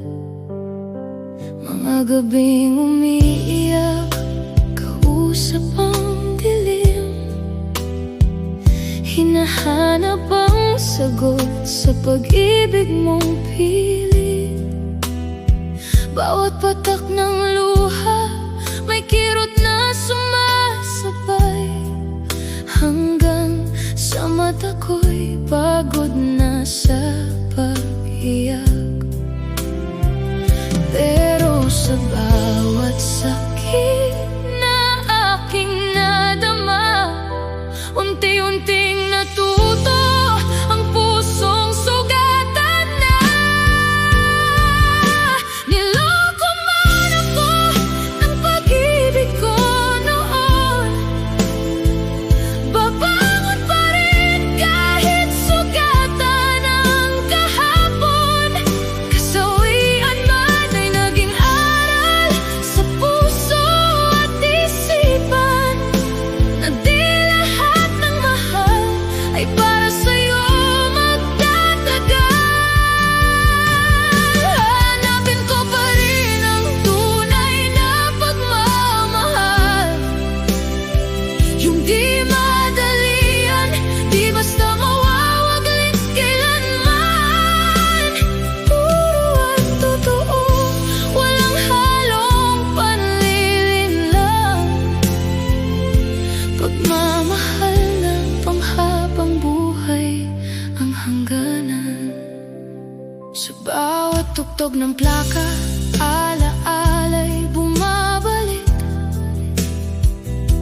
Mga gabing umiiyak, sagot sa pag-ibig mong pilit. Bawat patak ng luha may kirot na sumasabay, hanggang sa mata ko'y pagod na sa pag-iyak. Pero sa bawat sakit na aking nadama, unti-unting natuto ang pusong sugatan na. Niloko man ako ng pag-ibig ko noon, babangon pa rin kahit sugatan ang kahapon. Kasawian man ay naging aral sa puso at isipan, na di lahat ng mahal ay para sa'yo magtatagal. Hanapin ko pa rin ang tunay na pagmamahal, yung di madalian, di basta mawawaglit kailanman. Puro at totoo, walang halong panlilin lang, pagmamahal na panghabang buhay ang hangganan. Sa bawat tugtog ng plaka, ala-ala'y bumabalik,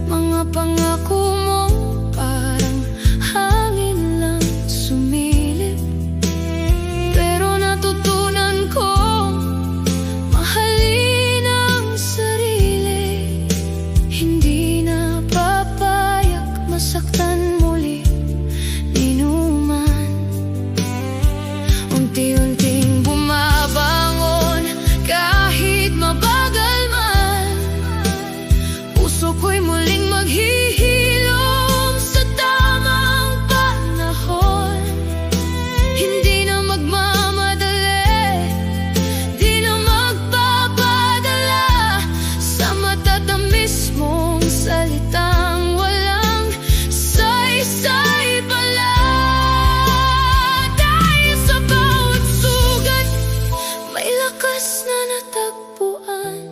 mga pangako mo parang hangin lang sumilip. Pero natutunan kong mahalin ang sarili, hindi na papayak masaktan muli ni numan. Unti-unting bumabangon kahit mabagal man, puso ko'y muling maghihilom sa tamang panahon. Hindi na magmamadali, di na magpapadala sa matatamis mong salitang walang saysay pala. Dahil sa bawat sugat may lakas na natagpuan,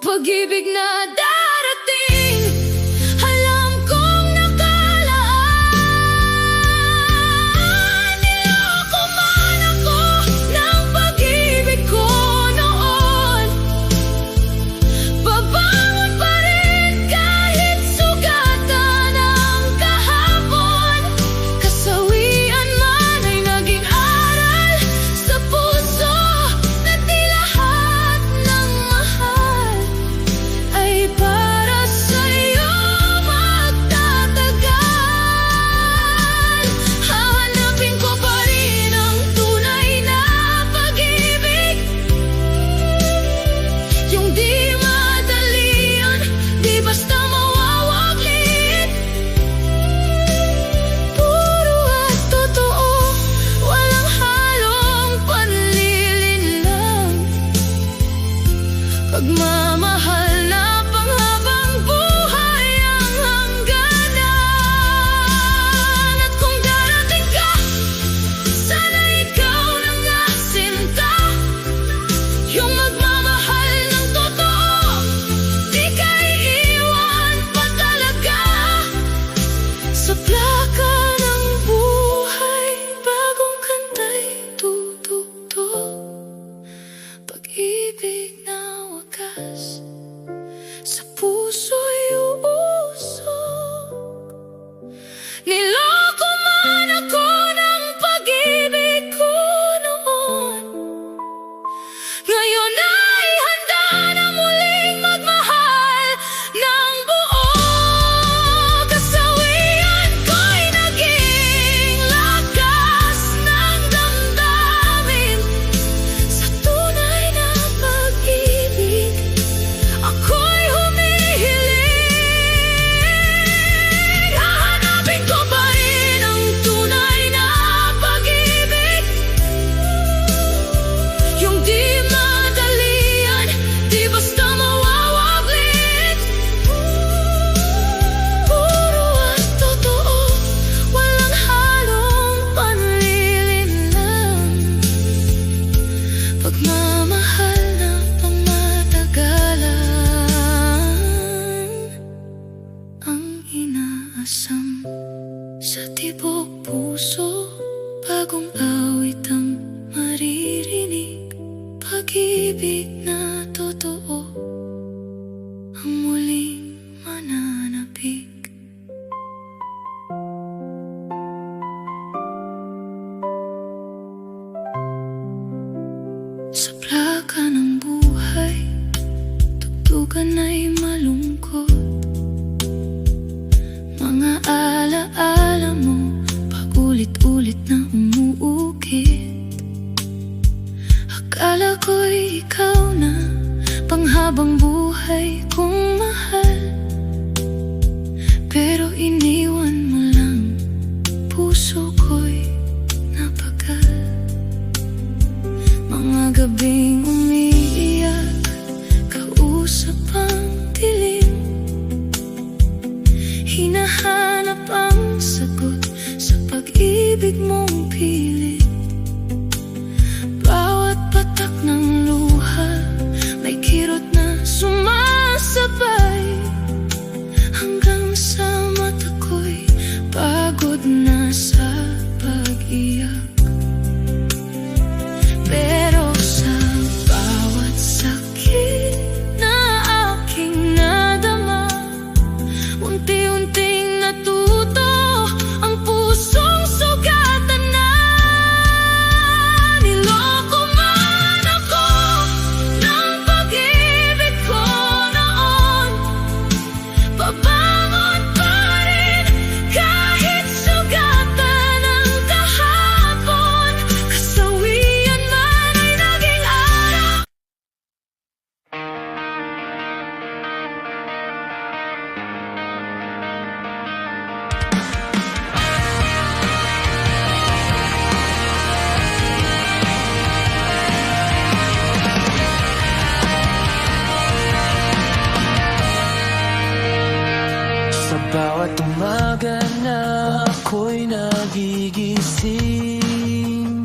pag-ibig na darating, alam kong nakalaan. Niloko man ako ng pag-ibig ko noon, babangon pa rin kahit sugatan ang kahapon. Kasawian man ay naging aral sa puso, na di lahat ng mahal ay para asam sa tibok puso. Bagong awit ang maririnig, pag-ibig na totoo ang muling mananapig. Sa plaka ng buhay, tugtugan ay malungkot. Mga alaala mo, paulit-ulit na umuukit. Akala ko'y ikaw na, panghabang buhay kong mahal. Pero iniwan mo lang, puso ko'y napagal. Mga gabing umiiyak, kausap ang dilim. Hinahanap ang sagot sa pag-ibig mong pilit. Bawat patak ng luha, may kirot na sumasabay. Hanggang sa mata ko'y pagod na sa pag-iyak. Pero sa bawat sakit na aking nadama, unti-unting natuto ang pusong sugatan na. Niloko man ako ng pag-ibig ko noon, babangon pa rin kahit sugatan ang kahapon. Kasawian man ay naging araw. Sa bawat umaga na ako'y nagigising,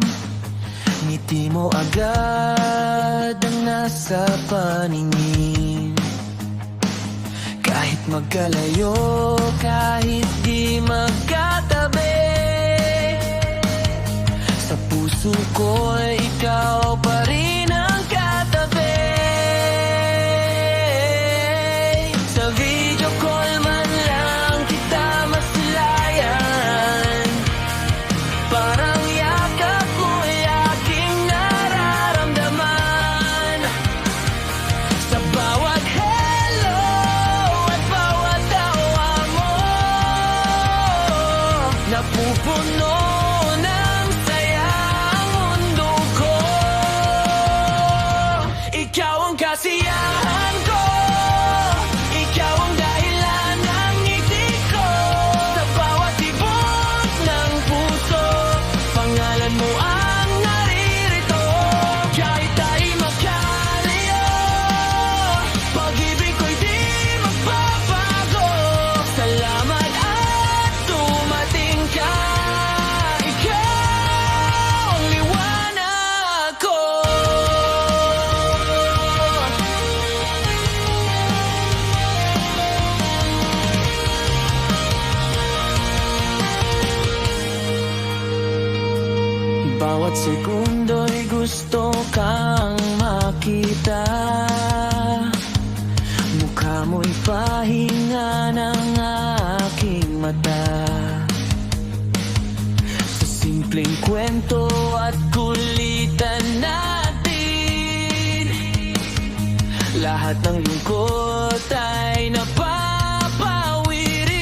ngiti mo agad ang nasa paningin. Kahit magkalayo, kahit di magkatabi, sa puso ko'y ikaw pa rin ang katabi. Sa video call man lang kita maslayan, parang yakap mo'y aking nararamdaman. Sa bawat hello at bawat tawa mo, napupuno ng saya ang mundo ko. Ikaw ang kasiyahan ko, ikaw ang dahilan ng ngiti ko. Sa bawat tibok ng puso, pangalan mo ang naririto. Kahit tayo magkalayo, pag-ibig ko'y di magbabago. Salamat at dumating ka, ikaw ang liwanag ko. Bawat sekundo'y gusto kang makita, mukha mo'y pahinga ng aking mata. Sa simpleng kwento at kulitan natin, lahat ng lungkot ay napapawi rin.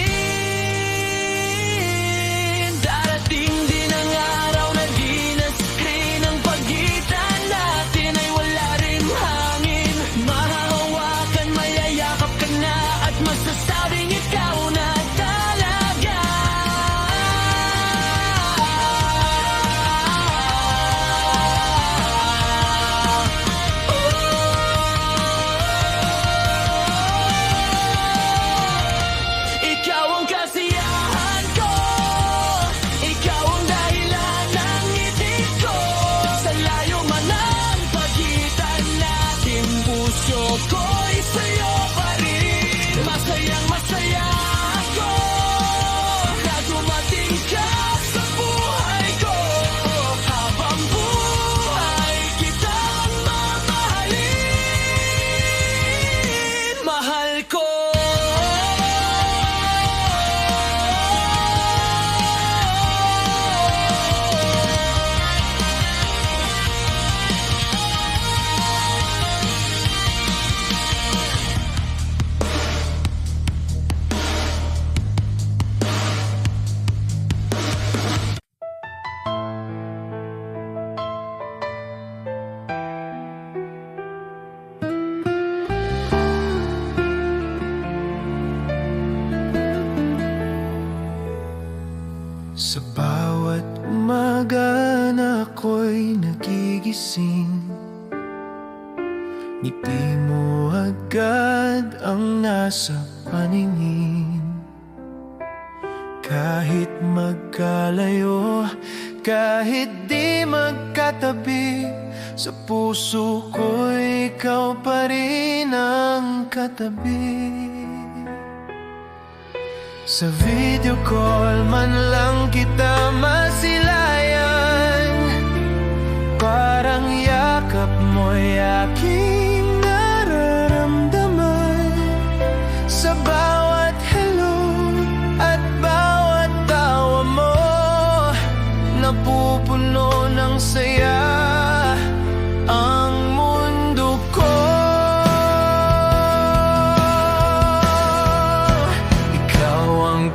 Darating din ang araw na di na screen ang pagitan natin ay wala rin hangin. Mahahawakan, mayayakap ka na at masasabing ikaw na talaga. ko. Sa bawat umaga na ako'y nagigising, ngiti mo agad ang nasa paningin. Kahit magkalayo, kahit di magkatabi, sa puso ko'y ikaw pa rin ang katabi. Sa video call man lang kita masilayan, parang yakap mo'y aking nararamdaman. Sa bawat hello at bawat tawa mo, napupuno ng saya ang mundo ko.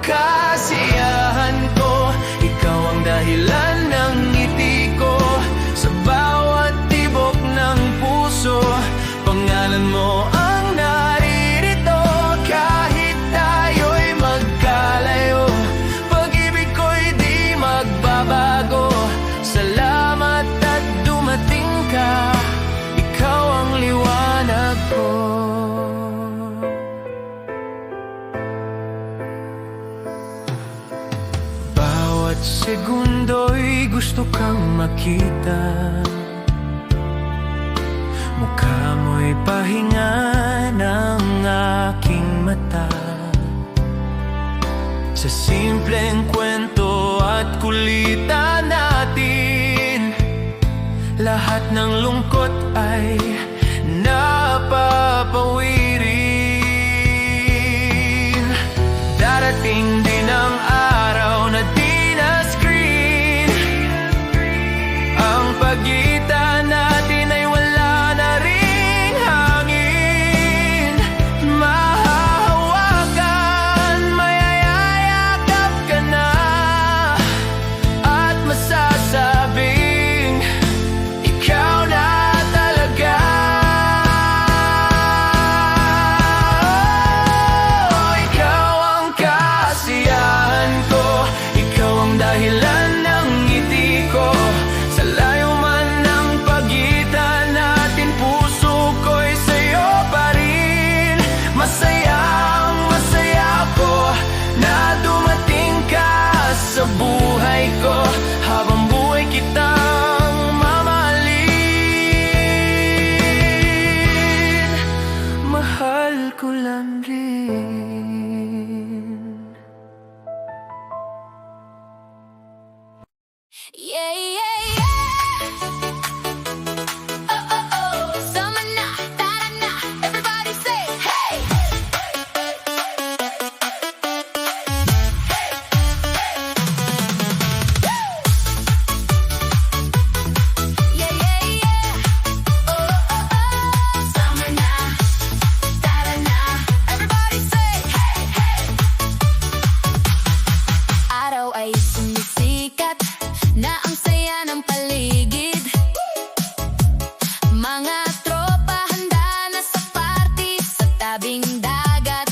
Kasiyahan ko, ikaw ang dahilan ng ngiti ko. Sa bawat tibok ng puso, pangalan mo ang naririto. Kahit tayo'y magkalayo, pag-ibig ko'y di magbabago. Salamat at dumating ka, ikaw ang liwanag ko. Bawat segundo'y gusto kang makita, mukha mo'y pahinga ng aking mata. Sa simpleng kwento at kulitan natin, lahat ng lungkot ay napapawirin. Darating din ang araw na di na screen, ang pagitan natin ay wala na ring hangin. Mahahawakan, mayayakap ka na, at masasabing ikaw na talaga. Ikaw ang kasiyahan ko, ikaw ang dahilan ng ngiti ko. Sa layo man ng pagitan natin, puso ko'y sa'yo pa rin. Masayang masaya ko na dumating ka sa buhay ko. Habang buhay kitang mamahalin, mahal ko lang rin. Yeah, yeah, yeah. Oh, oh, oh. Summer na, tara na. Everybody say, hey. Yeah, yeah, yeah. Oh, oh, oh. Summer na, tara na. Everybody say, hey, hey. Araw ay sumisikat na ang saya ng paligid. Mga tropa handa na sa party sa tabing dagat.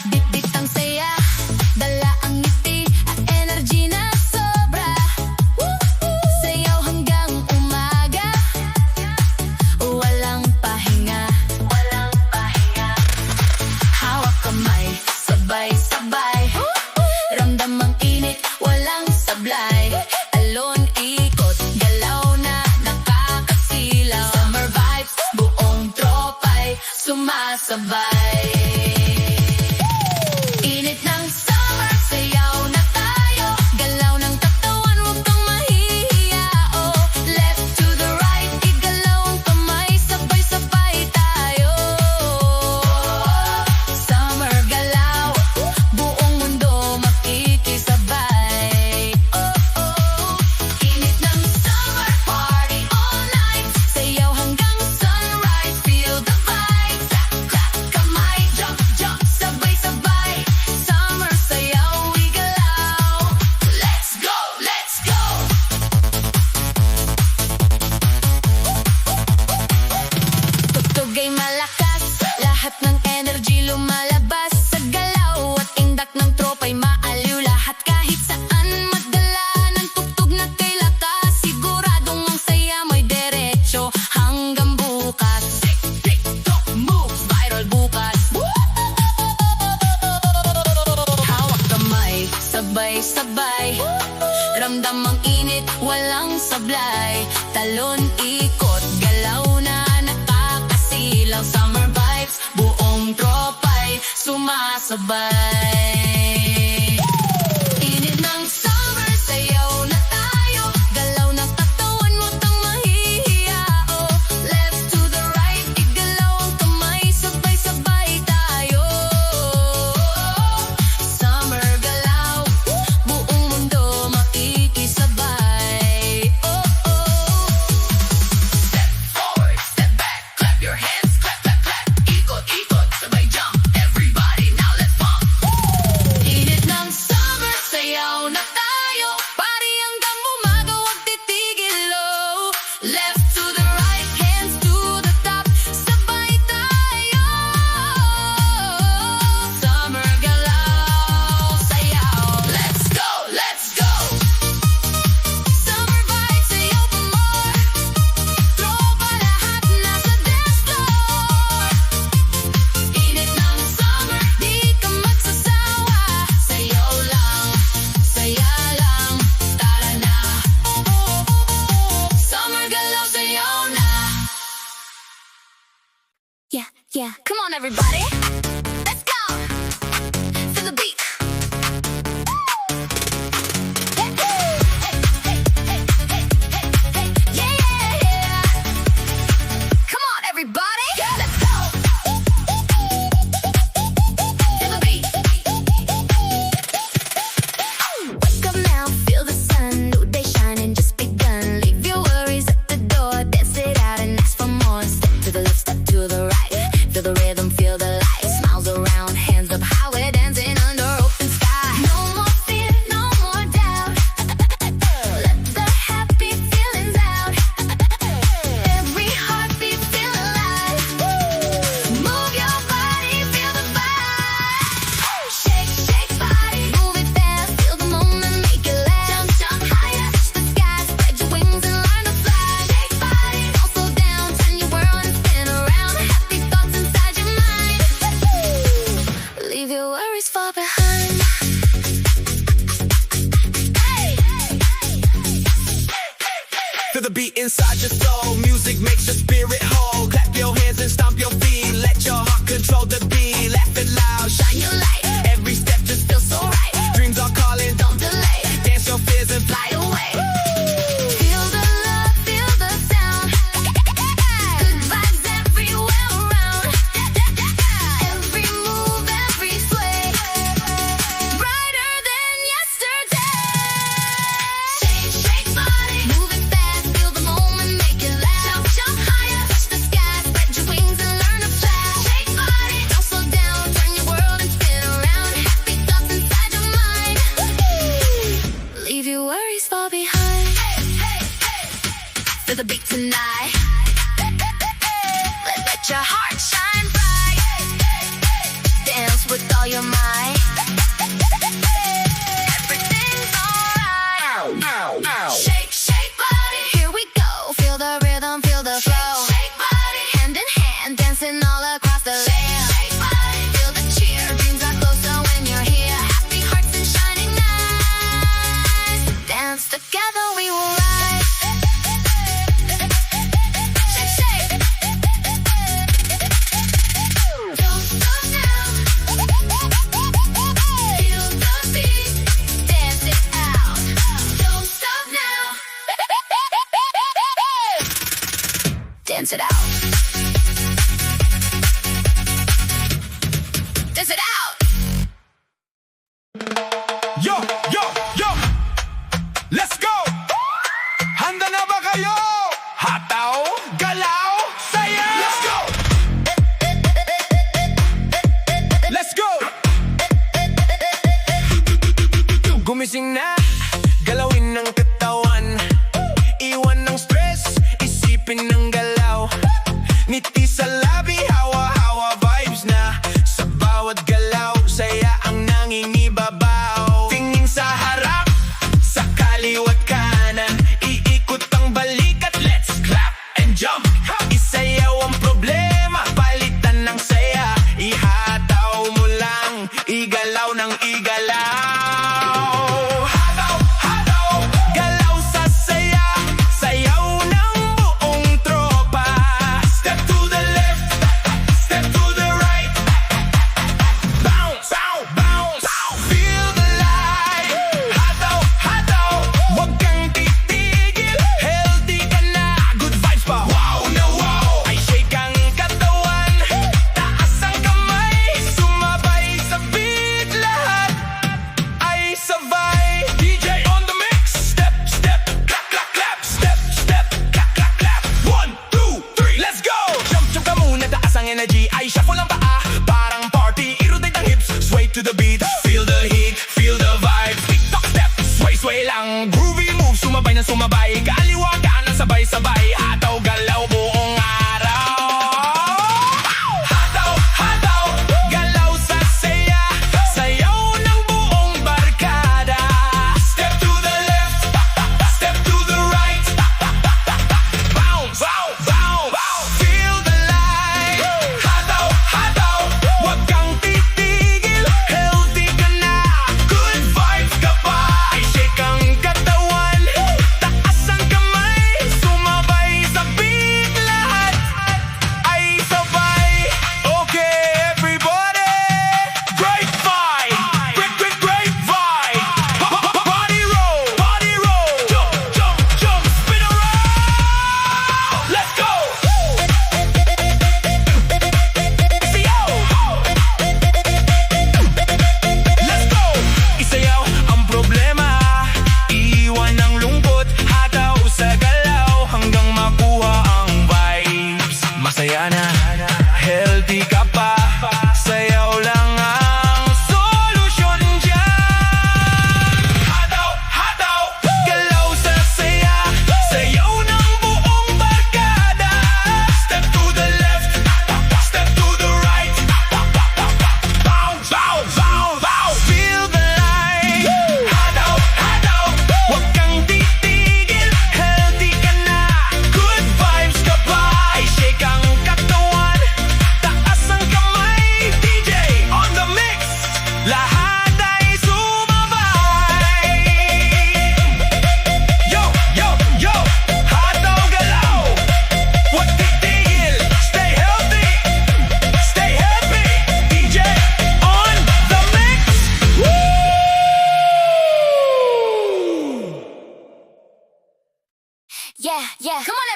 Bit-bit ang saya, dala ang ngiti at energy na sobra. Sayaw hanggang umaga, walang pahinga. Hawak kamay, sabay-sabay, ramdam ang init, walang sablay. Alon ikot, galaw na nakakasilaw. Summer vibes, buong tropa'y sumasabay. Init ng summer, sayaw na tayo. Galaw ng katawan, huwag kang mahihiya. Oh, left to the right, igalaw ang kamay, sabay-sabay tayo. sabay. Init ng summer, sayaw na tayo. Galaw ng katawan mo tang mahihiya, oh. Left to the right, igalaw ang kamay. Sabay-sabay tayo. Summer galaw, buong mundo makikisabay. Oh, oh. Step forward, step back, clap your hands, clap, clap, clap. Ikot, ikot, sabay jump. Everybody now let's pump. Init ng summer, sayaw na tayo. Party hanggang umaga, huwag titigil, oh. Left to the right, hands to the top. Sabay tayo. Summer galaw, sayaw. Let's go, let's go. Summer vibes, sayaw pa more. Throw pa lahat, nasa dance floor. Init ng summer, di ka magsasawa. Sayaw lang, saya lang, tara na. Summer galaw, sayaw na. Yeah, yeah. Come on, everybody. Let's go. Feel the beat. Hey, hey, hey, hey, hey, hey, hey. Yeah, yeah, yeah. Come on, everybody. Let's go. Feel the beat. Wake up now, feel the sun. New day shining, just begun. Leave your worries at the door. Dance it out and ask for more. Step to the left, step to the right. Feel the rhythm, feel the light. Smiles around, hands up high. We're dancing under open sky. No more fear, no more doubt. Let the happy feelings out. Every heartbeat feel alive. Move your body, feel the vibe. Shake, shake body, move it fast. Feel the moment, make it last. Jump, jump higher, touch the sky. Spread your wings and learn to fly. Shake body, don't slow down. Turn your world and spin around. Happy thoughts inside your mind. Leave your worries far behind. Hey. Feel the beat inside your soul. Music makes your spirit whole. Clap your hands and stomp your feet. Let your heart control the beat. Laugh it loud, shine your light. Every step just feels so right. Dreams are calling, don't delay. Dance your fears and fly away. Feel the love, feel the sound. Good vibes everywhere around. Every move, every sway. Brighter than yesterday. Shake, shake body, move it fast. Feel the moment, make it last. Jump, jump higher, touch the sky. Spread your wings and learn to fly. Shake body, don't slow down. Turn your world and spin around. Happy thoughts inside your mind. Leave your worries far behind. Feel the beat tonight. Let your heart shine bright. Dance with all your might. Everything's alright. Shake, shake body. Here we go. Feel the rhythm, feel the flow. Shake body. Hand in hand, dancing all across the land. Shake body. Feel the cheer. Dreams are closer when you're here. Happy hearts and shining eyes. Dance together, we will rise. Shake, shake. Don't stop now. Feel the beat. Dance it out. Don't stop now. Dance it out. Dance it out. Yo, yo, yo! Let's go! Handa na ba kayo? Hataw, galaw, saya! Let's go! Let's go! Gumising na, galawin ng katawan. Iwan ng stress, isipin ng galaw. Ngiti sa labi, hawa-hawa vibes na. Sa bawat galaw, saya ang nangingibabaw. Tingin sa harap, sa kaliwat kanan. Iikot ang balikat, let's clap and jump. Isayaw ang problema, palitan ng saya. Ihataw mo lang, igalaw ng igalaw. Hataw, hataw, galaw sa saya. Sayaw ng buong tropa. Step to the left, step to the right.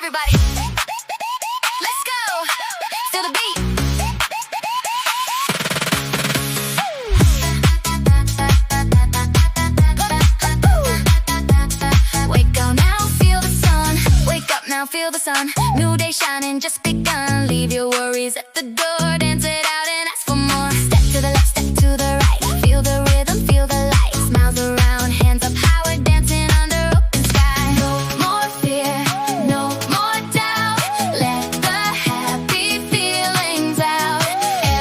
Everybody, let's go. Feel the beat. Wake up now, feel the sun. Wake up now, feel the sun. New day shining, just begun. Leave your worries at the door. Dance it out and ask for more. Step to the left, step to the right. Feel the rhythm, feel the light. Smiles around, hands up high. We're dancing under open sky. No more fear, no more doubt. Let the happy feelings out.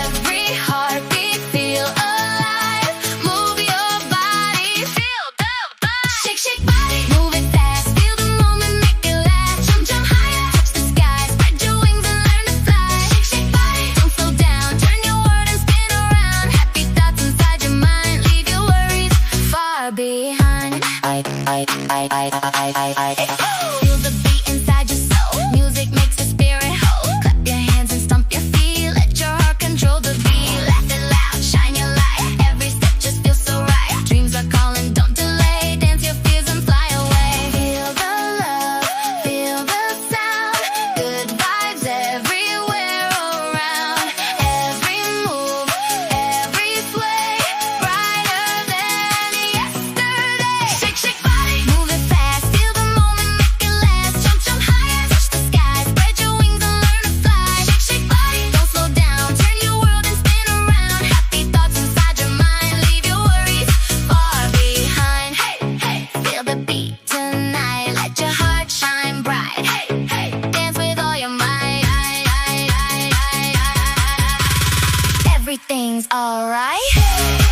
Every heartbeat, feel alive. Move your body, feel the vibe. Shake, shake body, move it fast. Feel the moment, make it last. Jump, jump higher, touch the sky. Spread your wings and learn to fly. Shake, shake body, don't slow down. Turn your world and spin around. Happy thoughts inside your mind. Leave your worries far behind. Feel the beat inside your soul. Music makes the spirit whole. Clap your hands and stomp your feet. Let your heart control the beat. Laugh it loud, shine your light. Every step just feels so right. Dreams are calling, don't delay. Dance your fears and fly away. Feel the love, feel the sound. Good vibes everywhere around. Every move, every sway. Brighter than yesterday. Shake, shake body, move it fast. Feel the moment, make it last. Jump, jump higher, touch the sky. Spread your wings and learn to fly. Shake, shake body, don't slow down. Turn your world and spin around. Happy thoughts inside your mind. Leave your worries far behind. Hey, hey, feel the beat tonight. Let your heart shine bright. Hey, hey, dance with all your might. Everything's alright.